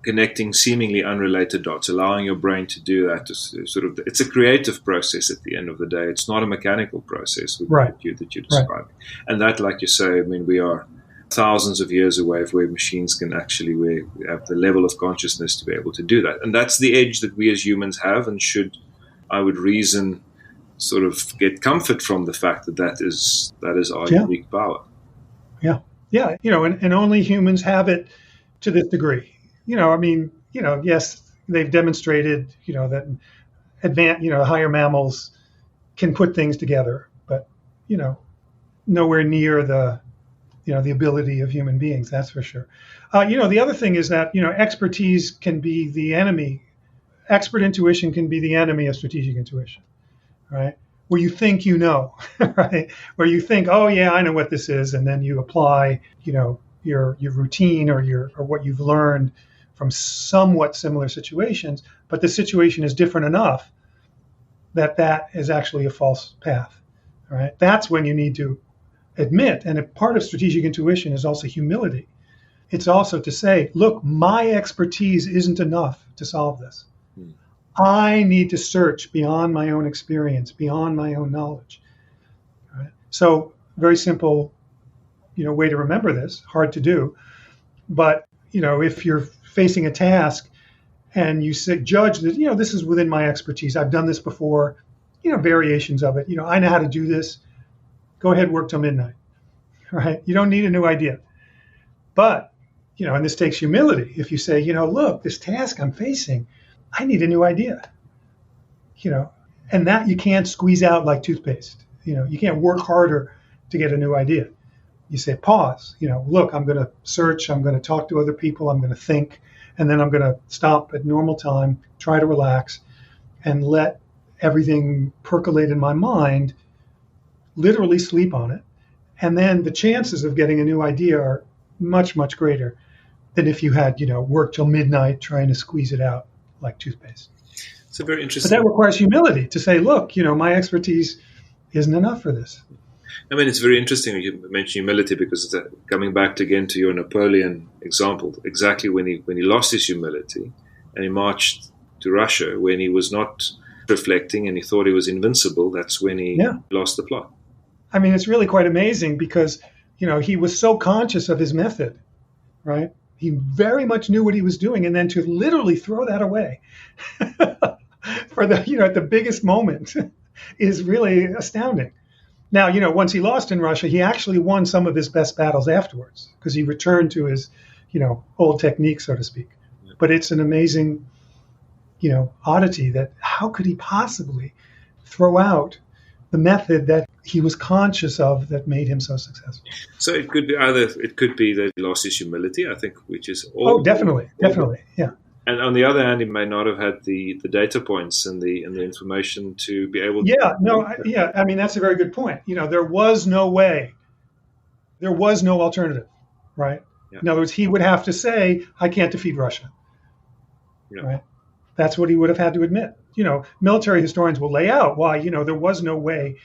A: connecting seemingly unrelated dots, allowing your brain to do that, it's a creative process at the end of the day. It's not a mechanical process
B: right.
A: that you're describing. Right. And that, like you say, we are thousands of years away where machines can actually have the level of consciousness to be able to do that. And that's the edge that we as humans have, and should, I would reason, sort of get comfort from the fact that is our unique power.
B: Yeah. Yeah, and only humans have it to this degree. I mean, yes, they've demonstrated, that higher mammals can put things together, but, you know, nowhere near the ability of human beings, that's for sure. The other thing is that, expertise can be the enemy. Expert intuition can be the enemy of strategic intuition, right? Where you think right? Where you think, oh yeah, I know what this is, and then you apply, your routine or what you've learned from somewhat similar situations, but the situation is different enough that is actually a false path, right? That's when you need to admit, and a part of strategic intuition is also humility. It's also to say, look, my expertise isn't enough to solve this. I need to search beyond my own experience, beyond my own knowledge. Right? So, very simple, way to remember this. Hard to do, but if you're facing a task and you judge that this is within my expertise. I've done this before. Variations of it. I know how to do this. Go ahead, work till midnight. Right? You don't need a new idea. But and this takes humility. If you say, look, this task I'm facing, I need a new idea, and that you can't squeeze out like toothpaste. You can't work harder to get a new idea. You say, pause, look, I'm going to search, I'm going to talk to other people, I'm going to think, and then I'm going to stop at normal time, try to relax, and let everything percolate in my mind, literally sleep on it. And then the chances of getting a new idea are much, much greater than if you had, worked till midnight trying to squeeze it out like toothpaste.
A: It's a very interesting.
B: But that requires humility to say, look, my expertise isn't enough for this.
A: I mean, it's very interesting you mention humility because coming back again to your Napoleon example, exactly when he lost his humility and he marched to Russia, when he was not reflecting and he thought he was invincible, that's when he lost the plot.
B: I mean, it's really quite amazing because, he was so conscious of his method, right? He very much knew what he was doing, and then to literally throw that away for at the biggest moment is really astounding. Now, once he lost in Russia, he actually won some of his best battles afterwards because he returned to his, old technique, so to speak. Yeah. But it's an amazing, oddity that how could he possibly throw out the method that he was conscious of that made him so successful?
A: So it could be that he lost his humility, I think, which is
B: definitely, yeah.
A: And on the other hand, he may not have had the data points and the information to be able to.
B: Yeah, I mean, that's a very good point. There was no way. There was no alternative, right? Yeah. In other words, he would have to say, I can't defeat Russia. Yeah. Right? That's what he would have had to admit. Military historians will lay out why, there was no way.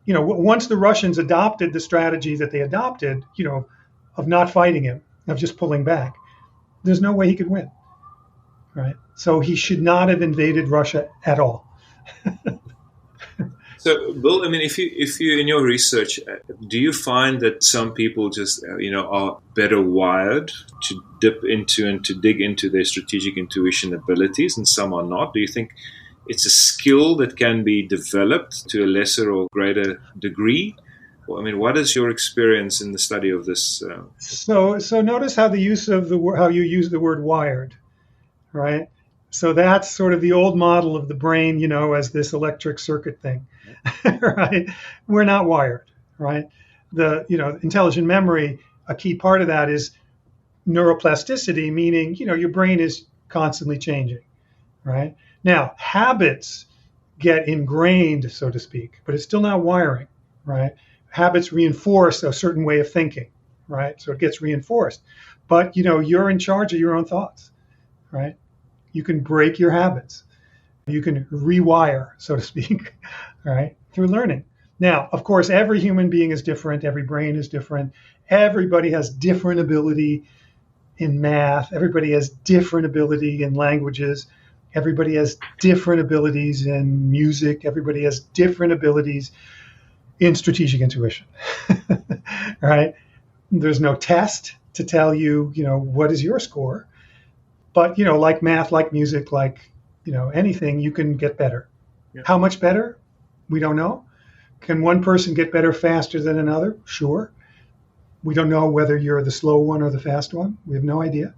B: Once the Russians adopted the strategy that they adopted, of not fighting him, of just pulling back, there's no way he could win. Right. So he should not have invaded Russia at all.
A: So, Bill, I mean, if you in your research, do you find that some people just are better wired to dip into and to dig into their strategic intuition abilities, and some are not? Do you think it's a skill that can be developed to a lesser or greater degree? Well, I mean, what is your experience in the study of this?
B: So notice how how you use the word wired. Right. So that's sort of the old model of the brain, as this electric circuit thing. Right. We're not wired. Right. The, intelligent memory, a key part of that is neuroplasticity, meaning, your brain is constantly changing. Right. Now, habits get ingrained, so to speak, but it's still not wiring. Right. Habits reinforce a certain way of thinking. Right. So it gets reinforced. But, you're in charge of your own thoughts. Right. You can break your habits. You can rewire, so to speak, right, through learning. Now, of course, every human being is different. Every brain is different. Everybody has different ability in math. Everybody has different ability in languages. Everybody has different abilities in music. Everybody has different abilities in strategic intuition, right? There's no test to tell you, what is your score. But, like math, like music, like, anything, you can get better. Yeah. How much better? We don't know. Can one person get better faster than another? Sure. We don't know whether you're the slow one or the fast one. We have no idea.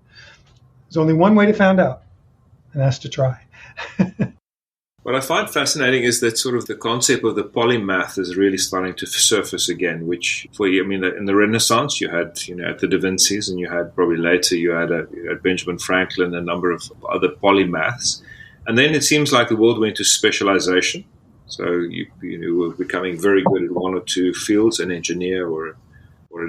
B: There's only one way to find out, and that's to try.
A: What I find fascinating is that sort of the concept of the polymath is really starting to surface again, which in the Renaissance, you had, at the Da Vinci's, and you had probably later, you had Benjamin Franklin, a number of other polymaths. And then it seems like the world went to specialization. So you were becoming very good at one or two fields, an engineer or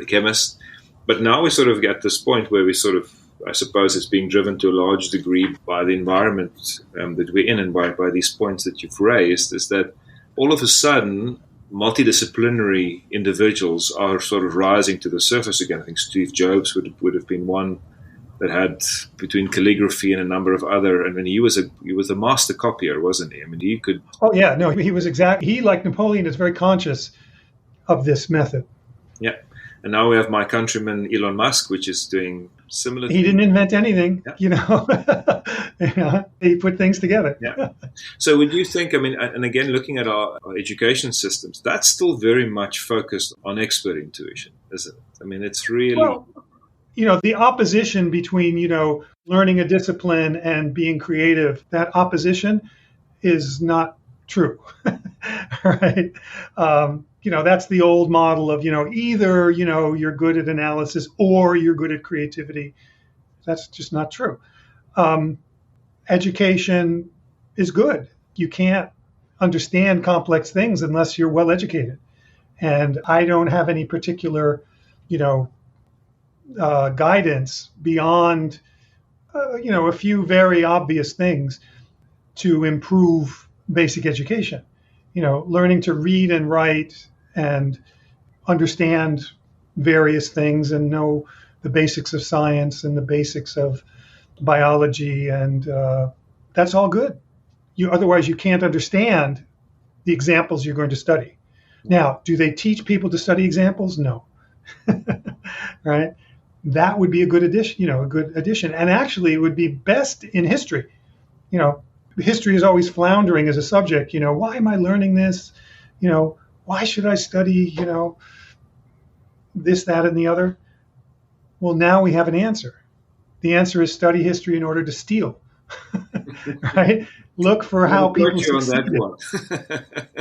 A: a chemist. But now we sort of get this point where we sort of, I suppose it's being driven to a large degree by the environment that we're in, and by these points that you've raised, is that all of a sudden multidisciplinary individuals are sort of rising to the surface again. I think Steve Jobs would have been one that had, between calligraphy and a number of other, and he was a master copier, wasn't he? I mean, he could.
B: Oh yeah, no, he, like Napoleon, is very conscious of this method.
A: Yeah. And now we have my countryman Elon Musk, which is doing similar.
B: He didn't invent anything, he put things together.
A: Yeah. So would you think, and again, looking at our education systems, that's still very much focused on expert intuition, isn't it? I mean, it's really...
B: Well, the opposition between, learning a discipline and being creative, that opposition is not true, right? That's the old model of, either, you're good at analysis or you're good at creativity. That's just not true. Education is good. You can't understand complex things unless you're well educated. And I don't have any particular, guidance beyond, a few very obvious things to improve basic education. Learning to read and write and understand various things and know the basics of science and the basics of biology, and that's all good. Otherwise, you can't understand the examples you're going to study. Now, do they teach people to study examples? No. Right? That would be a good addition. And actually, it would be best in history. History is always floundering as a subject. Why am I learning this? Why should I study, this, that, and the other? Well, now we have an answer. The answer is study history in order to steal. Right? Look for how people succeeded.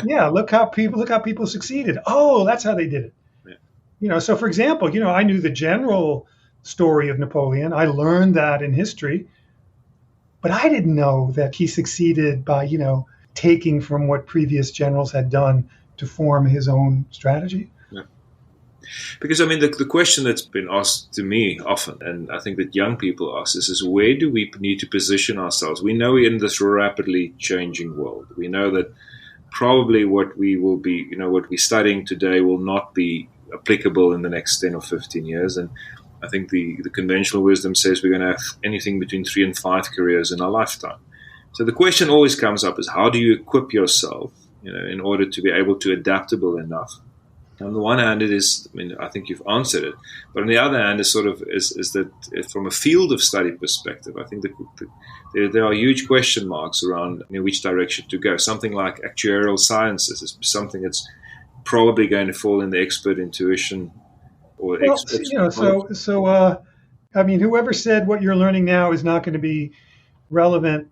B: Yeah, look how people succeeded. Oh, that's how they did it. Yeah. So for example, I knew the general story of Napoleon. I learned that in history. But I didn't know that he succeeded by, taking from what previous generals had done to form his own strategy.
A: Yeah. Because, the question that's been asked to me often, and I think that young people ask is where do we need to position ourselves? We know we're in this rapidly changing world. We know that probably what we will be, what we're studying today will not be applicable in the next 10 or 15 years. And I think the conventional wisdom says we're going to have anything between 3 and 5 careers in our lifetime. So the question always comes up is how do you equip yourself, in order to be able to adaptable enough? On the one hand, it is, I think you've answered it. But on the other hand, is that from a field of study perspective, I think there are huge question marks around which direction to go. Something like actuarial sciences is something that's probably going to fall in the expert intuition. Whoever said what you're learning now is not going to be relevant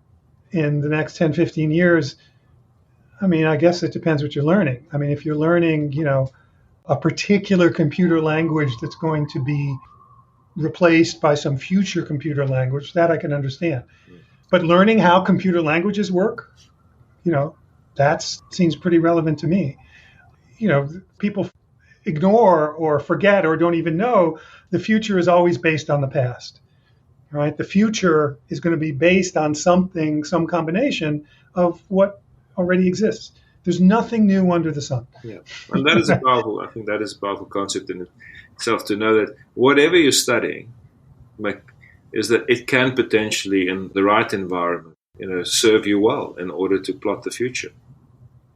A: in the next 10, 15 years, I guess it depends what you're learning. If you're learning, a particular computer language that's going to be replaced by some future computer language, that I can understand. But learning how computer languages work, that seems pretty relevant to me. People ignore or forget or don't even know the future is always based on the past, right? The future is going to be based on some combination of what already exists. There's nothing new under the sun. Yeah, and that is I think that is a powerful concept in itself, to know that whatever you're studying, is that it can potentially, in the right environment, serve you well in order to plot the future.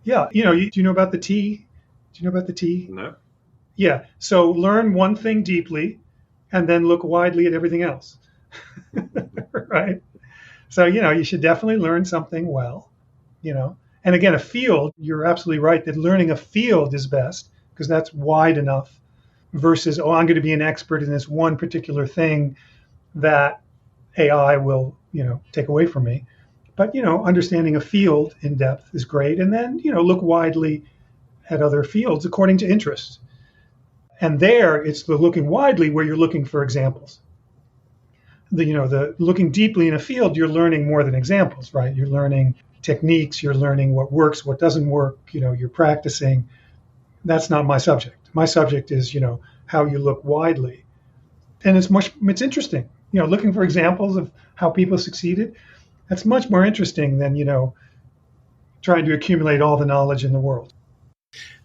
B: Yeah, do you know about the T? Do you know about the T?
A: No.
B: Yeah. So learn one thing deeply and then look widely at everything else. Right? So, you should definitely learn something well, And again, a field, you're absolutely right that learning a field is best because that's wide enough versus, oh, I'm going to be an expert in this one particular thing that AI will, take away from me. But, understanding a field in depth is great. And then, look widely at other fields according to interest. And there, it's the looking widely where you're looking for examples. The looking deeply in a field, you're learning more than examples, right? You're learning techniques, you're learning what works, what doesn't work, you're practicing. That's not my subject. My subject is, how you look widely. And it's interesting, looking for examples of how people succeeded. That's much more interesting than, trying to accumulate all the knowledge in the world.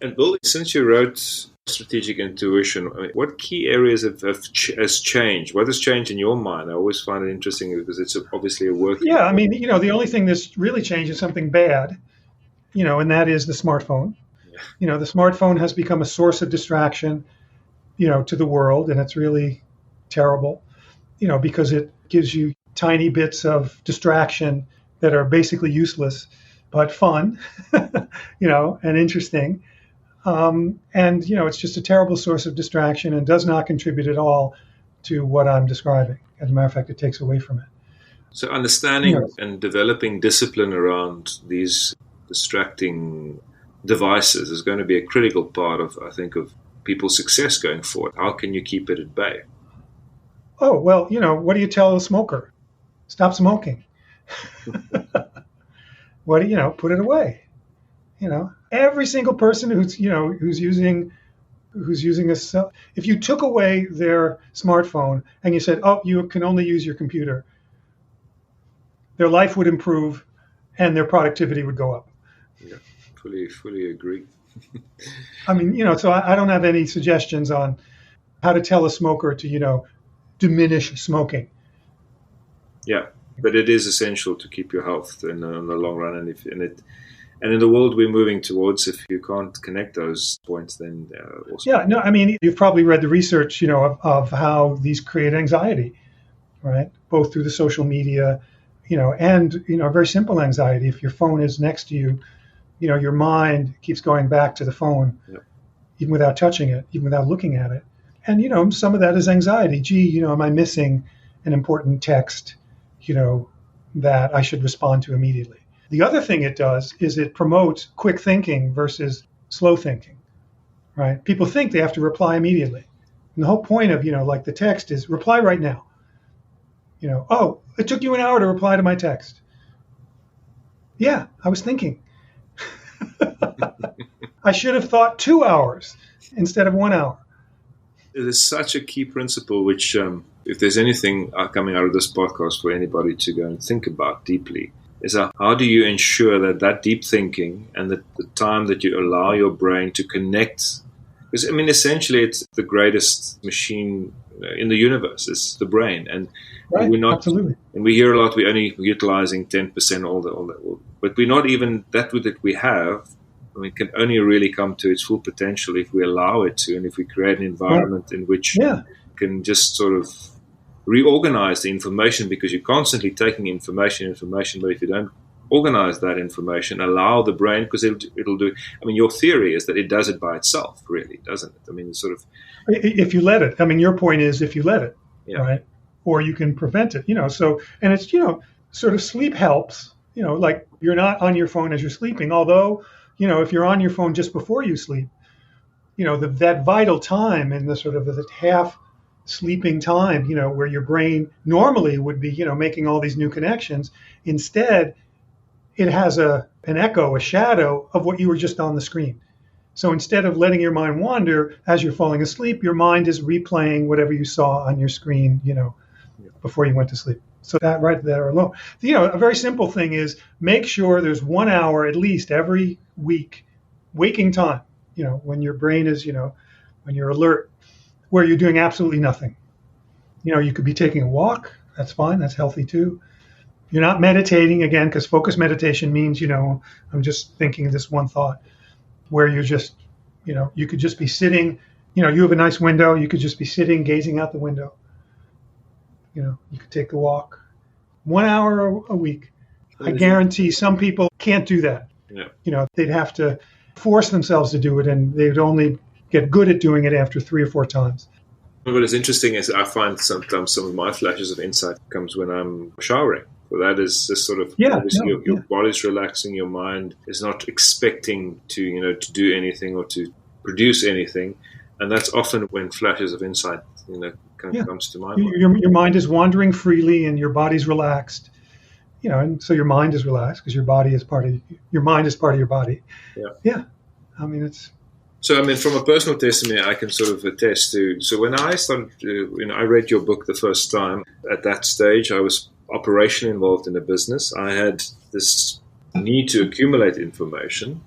A: And Bill, since you wrote Strategic Intuition, what key areas has changed? What has changed in your mind? I always find it interesting because it's obviously a work.
B: Yeah, the only thing that's really changed is something bad, and that is the smartphone. Yeah. The smartphone has become a source of distraction, to the world, and it's really terrible, because it gives you tiny bits of distraction that are basically useless, but fun, and interesting. And, it's just a terrible source of distraction and does not contribute at all to what I'm describing. As a matter of fact, it takes away from it.
A: So understanding and developing discipline around these distracting devices is going to be a critical part of, I think, of people's success going forward. How can you keep it at bay?
B: Oh, well, what do you tell a smoker? Stop smoking. What do put it away? Every single person who's using a cell, if you took away their smartphone and you said, oh, you can only use your computer, their life would improve and their productivity would go up.
A: Yeah, fully agree.
B: So I don't have any suggestions on how to tell a smoker to, diminish smoking.
A: Yeah, but it is essential to keep your health in the long run, and in the world we're moving towards, if you can't connect those points, then also.
B: Yeah, no, you've probably read the research, of how these create anxiety, right? Both through the social media, and very simple anxiety. If your phone is next to you, your mind keeps going back to the phone, even without touching it, even without looking at it. And, some of that is anxiety. Gee, am I missing an important text, that I should respond to immediately? The other thing it does is it promotes quick thinking versus slow thinking, right? People think they have to reply immediately. And the whole point of, like the text is reply right now. Oh, it took you an hour to reply to my text. Yeah, I was thinking. I should have thought 2 hours instead of 1 hour.
A: It is such a key principle, which if there's anything coming out of this podcast for anybody to go and think about deeply, is how do you ensure that deep thinking and the time that you allow your brain to connect? Because, essentially it's the greatest machine in the universe, is the brain. And
B: right,
A: we're not,
B: absolutely.
A: And we hear a lot, we're only utilizing 10% all that. But we're not even, that we have, can only really come to its full potential if we allow it to, and if we create an environment in which we can just sort of reorganize the information, because you're constantly taking information, but if you don't organize that information, allow the brain, because it'll do, your theory is that it does it by itself, really, doesn't it? It's sort of...
B: If you let it. Your point is if you let it, right? Or you can prevent it, so, and it's, sort of sleep helps, like you're not on your phone as you're sleeping, although, if you're on your phone just before you sleep, that vital time in the sort of the half sleeping time, where your brain normally would be, making all these new connections. Instead, it has an echo, a shadow of what you were just on the screen. So instead of letting your mind wander as you're falling asleep, your mind is replaying whatever you saw on your screen, before you went to sleep. So that right there alone, a very simple thing is make sure there's 1 hour at least every week, waking time, when your brain is, when you're alert, where you're doing absolutely nothing. You could be taking a walk. That's fine. That's healthy too. You're not meditating again, because focused meditation means, I'm just thinking this one thought, where you're just, you could just be sitting, you have a nice window. You could just be sitting, gazing out the window. You could take a walk. 1 hour a week. I guarantee some people can't do that.
A: Yeah.
B: They'd have to force themselves to do it, and they'd only get good at doing it after 3 or 4 times.
A: What is interesting is I find sometimes some of my flashes of insight comes when I'm showering. So that is just sort of obviously your body's relaxing, your mind is not expecting to do anything or to produce anything, and that's often when flashes of insight comes to my mind.
B: Your mind is wandering freely and your body's relaxed, and so your mind is relaxed because your mind is part of your body. Yeah. I mean, it's.
A: So, from a personal testimony, I can sort of attest to. So, when I started, I read your book the first time. At that stage, I was operationally involved in a business. I had this need to accumulate information.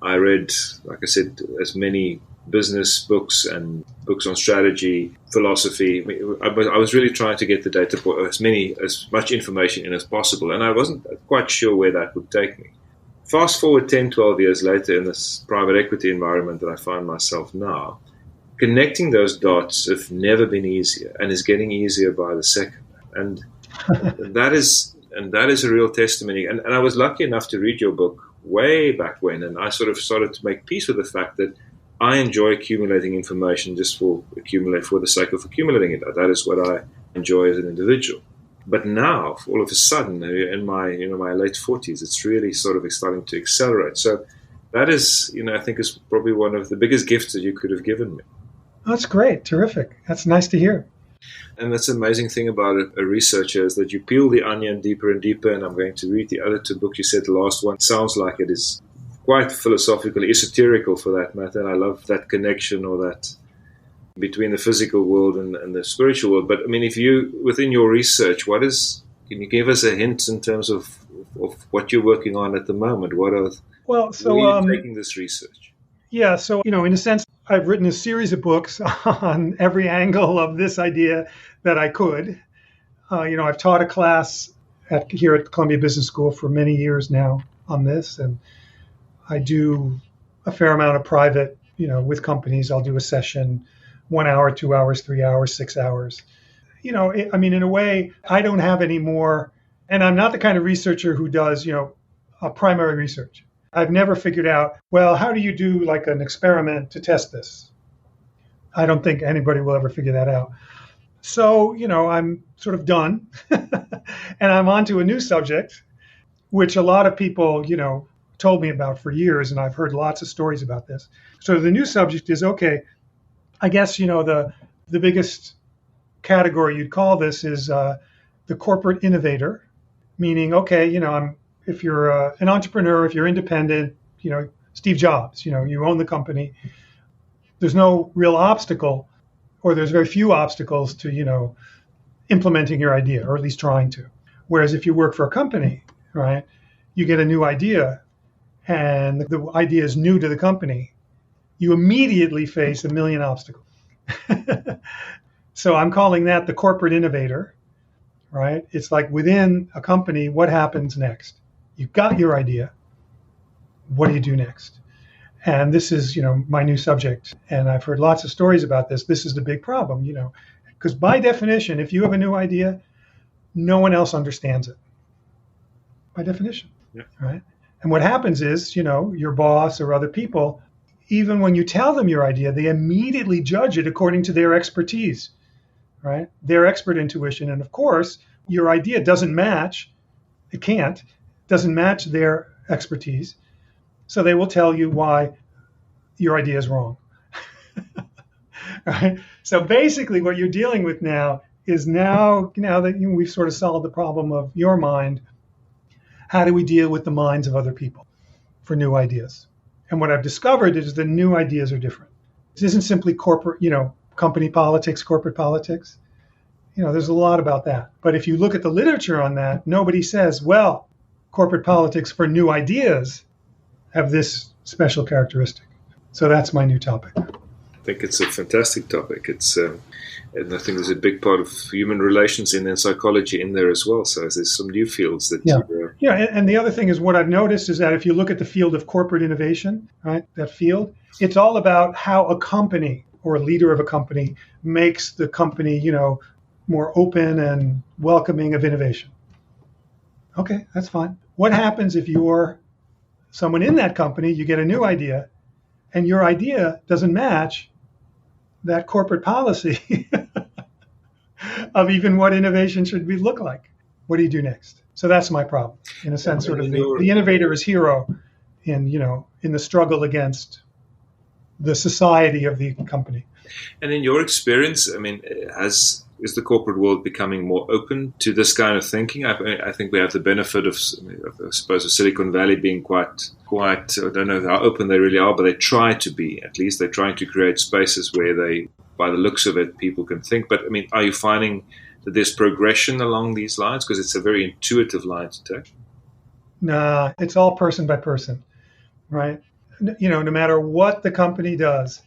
A: I read, like I said, as many business books and books on strategy, philosophy. I was really trying to get the data for as much information in as possible, and I wasn't quite sure where that would take me. Fast forward 10, 12 years later in this private equity environment that I find myself now, connecting those dots have never been easier and is getting easier by the second. And that is a real testimony. And I was lucky enough to read your book way back when, and I sort of started to make peace with the fact that I enjoy accumulating information just for the sake of accumulating it. That is what I enjoy as an individual. But now, all of a sudden, in my late 40s, it's really sort of starting to accelerate. So that is, I think, is probably one of the biggest gifts that you could have given me.
B: That's great. Terrific. That's nice to hear.
A: And that's the amazing thing about a researcher is that you peel the onion deeper and deeper. And I'm going to read the other two books you said. The last one sounds like it is quite philosophical, esoterical for that matter. And I love that connection or that between the physical world and the spiritual world. But if you, within your research, can you give us a hint in terms of what you're working on at the moment? Where are you taking this research?
B: Yeah, so, in a sense, I've written a series of books on every angle of this idea that I could. I've taught a class here at Columbia Business School for many years now on this, and I do a fair amount of private, with companies. I'll do a session 1 hour, 2 hours, 3 hours, 6 hours. In a way, I don't have any more, and I'm not the kind of researcher who does, a primary research. I've never figured out, well, how do you do like an experiment to test this? I don't think anybody will ever figure that out. So, I'm sort of done, and I'm on to a new subject, which a lot of people, told me about for years, and I've heard lots of stories about this. So the new subject is, okay, I guess, the biggest category you'd call this is the corporate innovator, meaning, okay, if you're an entrepreneur, if you're independent, Steve Jobs, you own the company, there's no real obstacle, or there's very few obstacles to, implementing your idea, or at least trying to. Whereas if you work for a company, right, you get a new idea, and the idea is new to the company, you immediately face a million obstacles. So I'm calling that the corporate innovator, right? It's like within a company, what happens next? You've got your idea. What do you do next? And this is, my new subject. And I've heard lots of stories about this. This is the big problem, because by definition, if you have a new idea, no one else understands it. By definition, right? And what happens is, your boss or other people, even when you tell them your idea, they immediately judge it according to their expertise, right? Their expert intuition. And of course, your idea doesn't match. It doesn't match their expertise. So they will tell you why your idea is wrong. Right? So basically what you're dealing with now is now that we've sort of solved the problem of your mind, how do we deal with the minds of other people for new ideas? And what I've discovered is the new ideas are different. This isn't simply corporate, company politics, corporate politics. There's a lot about that. But if you look at the literature on that, nobody says, well, corporate politics for new ideas have this special characteristic. So that's my new topic.
A: I think it's a fantastic topic. And I think there's a big part of human relations and psychology in there as well. So there's some new fields that
B: and the other thing is what I've noticed is that if you look at the field of corporate innovation, right, that field, it's all about how a company or a leader of a company makes the company, more open and welcoming of innovation. Okay, that's fine. What happens if you're someone in that company, you get a new idea, and your idea doesn't match that corporate policy of even what innovation should be look like. What do you do next? So that's my problem. In a sense, sort of the innovator is hero in the struggle against the society of the company.
A: And in your experience, I mean, is the corporate world becoming more open to this kind of thinking? I think we have the benefit of, I suppose, of Silicon Valley being quite. I don't know how open they really are, but they try to be. At least they're trying to create spaces where they, by the looks of it, people can think. But I mean, are you finding that there's progression along these lines? Because it's a very intuitive line to take.
B: Nah, it's all person by person, right? No matter what the company does,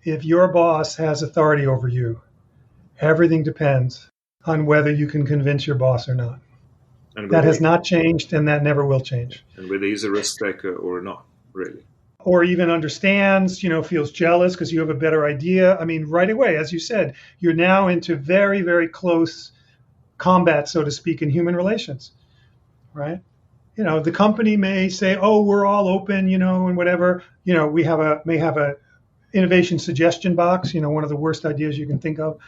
B: if your boss has authority over you, everything depends on whether you can convince your boss or not. That has not changed, and that never will change.
A: And whether he's a risk taker or not, really.
B: Or even understands, feels jealous because you have a better idea. I mean, right away, as you said, you're now into very, very close combat, so to speak, in human relations, right? The company may say, oh, we're all open, and whatever. We may have a innovation suggestion box, one of the worst ideas you can think of.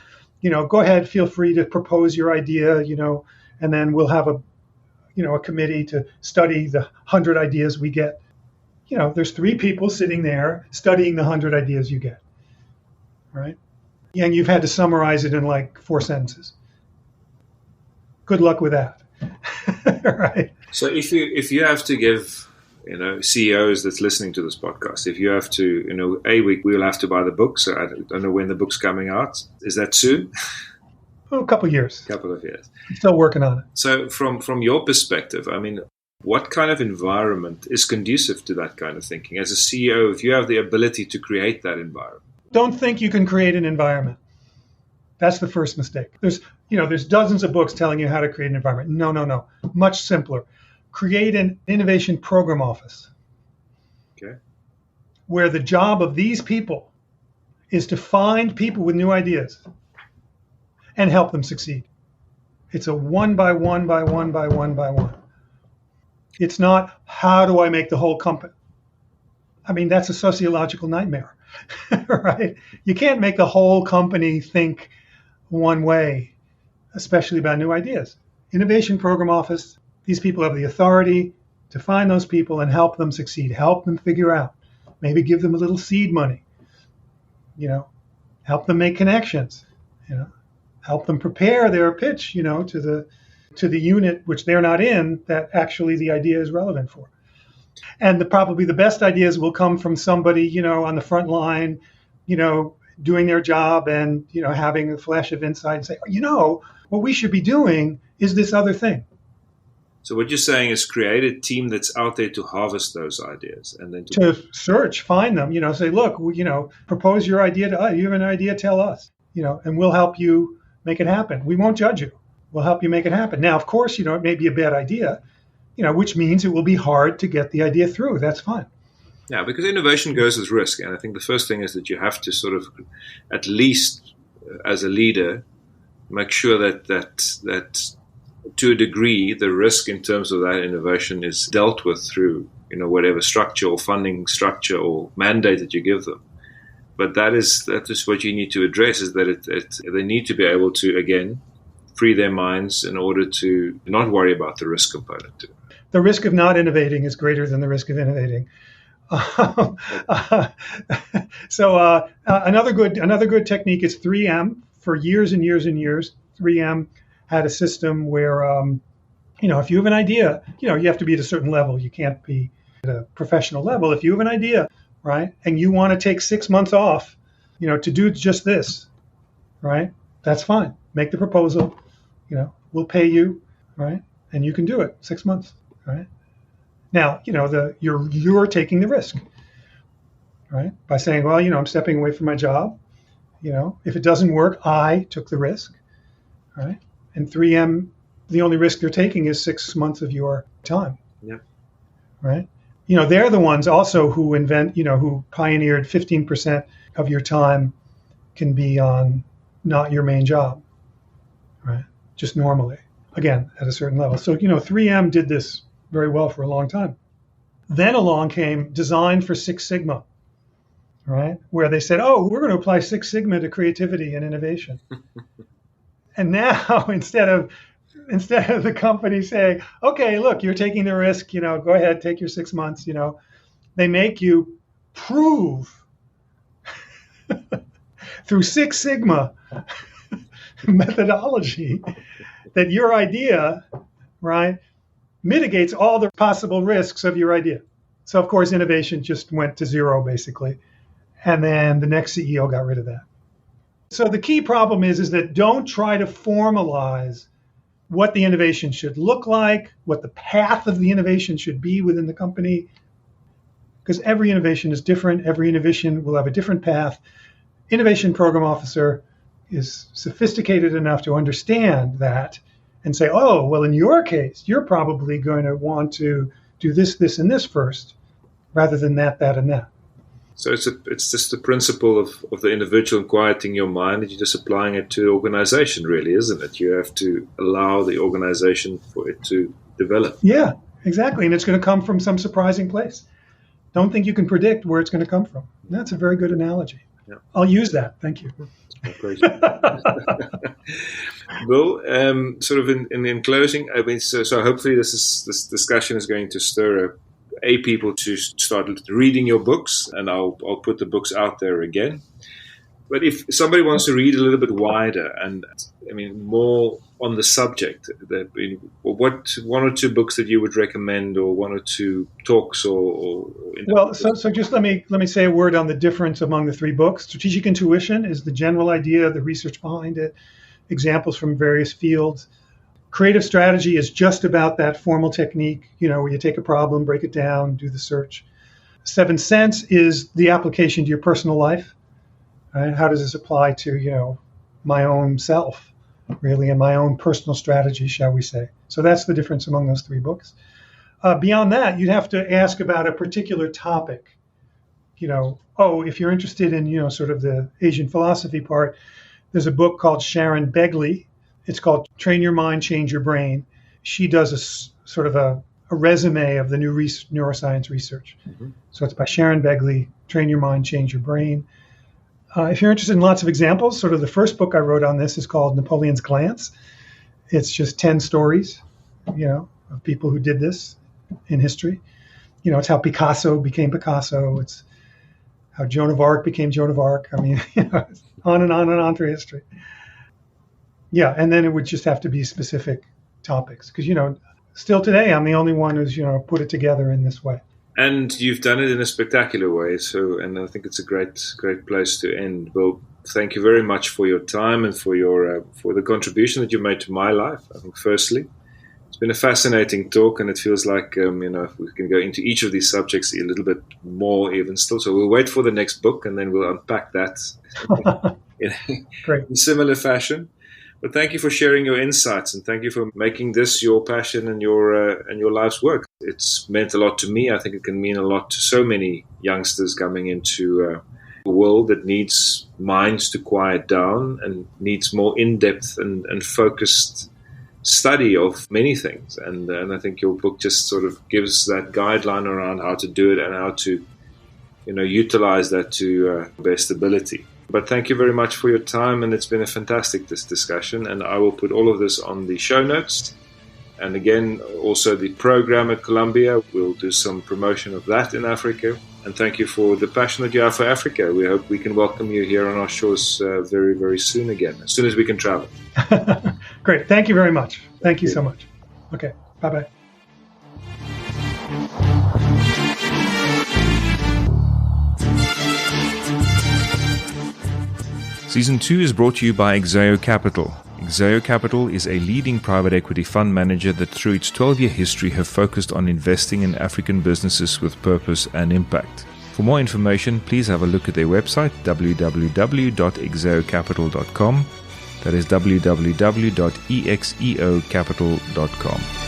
B: Go ahead, feel free to propose your idea, and then we'll have a committee to study the 100 ideas we get. There's 3 people sitting there studying the 100 ideas you get, right? And you've had to summarize it in like 4 sentences. Good luck with that, right?
A: So if you have to give, CEOs that's listening to this podcast, if you have to, we'll have to buy the book. So I don't know when the book's coming out. Is that soon?
B: Oh, a couple of years. Still working on it.
A: So from your perspective, I mean, what kind of environment is conducive to that kind of thinking? As a CEO, if you have the ability to create that environment.
B: Don't think you can create an environment. That's the first mistake. There's dozens of books telling you how to create an environment. No. Much simpler. Create an innovation program office.
A: Okay.
B: Where the job of these people is to find people with new ideas and help them succeed. It's a one by one by one by one by one. It's not, how do I make the whole company? I mean, that's a sociological nightmare, right? You can't make the whole company think one way, especially about new ideas. Innovation program office, these people have the authority to find those people and help them succeed, help them figure out, maybe give them a little seed money, help them make connections, help them prepare their pitch, to the unit which they're not in that actually the idea is relevant for. And probably the best ideas will come from somebody, on the front line, doing their job and, having a flash of insight and say, what we should be doing is this other thing.
A: So what you're saying is create a team that's out there to harvest those ideas and then
B: to search, find them, say, look, propose your idea to us. You have an idea, tell us, and we'll help you make it happen. We won't judge you. We'll help you make it happen. Now, of course, it may be a bad idea, which means it will be hard to get the idea through. That's fine.
A: Yeah, because innovation goes with risk. And I think the first thing is that you have to sort of, at least as a leader, make sure that to a degree, the risk in terms of that innovation is dealt with through, whatever structure or funding structure or mandate that you give them. But that is what you need to address, is that they need to be able to, again, free their minds in order to not worry about the risk component too.
B: The risk of not innovating is greater than the risk of innovating. So another good technique is 3M. For years and years and years, 3M had a system where, if you have an idea, you have to be at a certain level. You can't be at a professional level. If you have an idea, right, and you want to take 6 months off, to do just this, right, that's fine. Make the proposal, we'll pay you, right, and you can do it 6 months, right. Now, you're taking the risk, right, by saying, well, I'm stepping away from my job. If it doesn't work, I took the risk, right? And 3M, the only risk they're taking is 6 months of your time.
A: Yeah.
B: Right? They're the ones also who who pioneered 15% of your time can be on not your main job, right? Just normally, again, at a certain level. So, 3M did this very well for a long time. Then along came Design for Six Sigma. right? Where they said, oh, we're going to apply Six Sigma to creativity and innovation. And now instead of the company saying, okay, look, you're taking the risk, go ahead, take your 6 months, they make you prove through Six Sigma methodology that your idea, right, mitigates all the possible risks of your idea. So, of course, innovation just went to zero, basically. And then the next CEO got rid of that. So the key problem is that don't try to formalize what the innovation should look like, what the path of the innovation should be within the company, because every innovation is different. Every innovation will have a different path. Innovation program officer is sophisticated enough to understand that and say, oh, well, in your case, you're probably going to want to do this, this, and this first, rather than that, and that.
A: So it's just the principle of the individual and quieting your mind, and you're just applying it to the organization, really, isn't it? You have to allow the organization for it to develop.
B: Yeah, exactly. And it's going to come from some surprising place. Don't think you can predict where it's going to come from. That's a very good analogy. Yeah. I'll use that. Thank you.
A: Great. Well, sort of in closing, I mean, so hopefully this discussion is going to stir people to start reading your books, and I'll put the books out there again. But if somebody wants to read a little bit wider and, I mean, more on the subject, what one or two books that you would recommend, or one or two talks, or
B: well, so just let me say a word on the difference among the three books. Strategic Intuition is the general idea, the research behind it, examples from various fields. Creative Strategy is just about that formal technique, where you take a problem, break it down, do the search. 7 Sense is the application to your personal life. Right? How does this apply to, my own self, really, and my own personal strategy, shall we say. So that's the difference among those three books. Beyond that, you'd have to ask about a particular topic. If you're interested in, sort of the Asian philosophy part, there's a book called Sharon Begley. It's called Train Your Mind, Change Your Brain. She does a sort of a resume of the new neuroscience research. Mm-hmm. So it's by Sharon Begley, Train Your Mind, Change Your Brain. If you're interested in lots of examples, sort of the first book I wrote on this is called Napoleon's Glance. It's just 10 stories, of people who did this in history. It's how Picasso became Picasso. It's how Joan of Arc became Joan of Arc. I mean, on and on and on through history. Yeah, and then it would just have to be specific topics. Because, still today, I'm the only one who's, put it together in this way.
A: And you've done it in a spectacular way. And I think it's a great place to end. Well, thank you very much for your time and for your for the contribution that you made to my life. I think, firstly, it's been a fascinating talk, and it feels like, if we can go into each of these subjects a little bit more even still. So we'll wait for the next book, and then we'll unpack that in similar fashion. But thank you for sharing your insights, and thank you for making this your passion and your life's work. It's meant a lot to me. I think it can mean a lot to so many youngsters coming into a world that needs minds to quiet down and needs more in-depth and focused study of many things. And I think your book just sort of gives that guideline around how to do it and how to, utilize that to best ability. But thank you very much for your time, and it's been a fantastic discussion. And I will put all of this on the show notes. And again, also the program at Columbia. We'll do some promotion of that in Africa. And thank you for the passion that you have for Africa. We hope we can welcome you here on our shores very, very soon again, as soon as we can travel.
B: Great. Thank you very much. Thank you so much. Okay. Bye-bye.
A: Season 2 is brought to you by Exeo Capital. Exeo Capital is a leading private equity fund manager that through its 12-year history have focused on investing in African businesses with purpose and impact. For more information, please have a look at their website, www.exeocapital.com. That is www.exeocapital.com.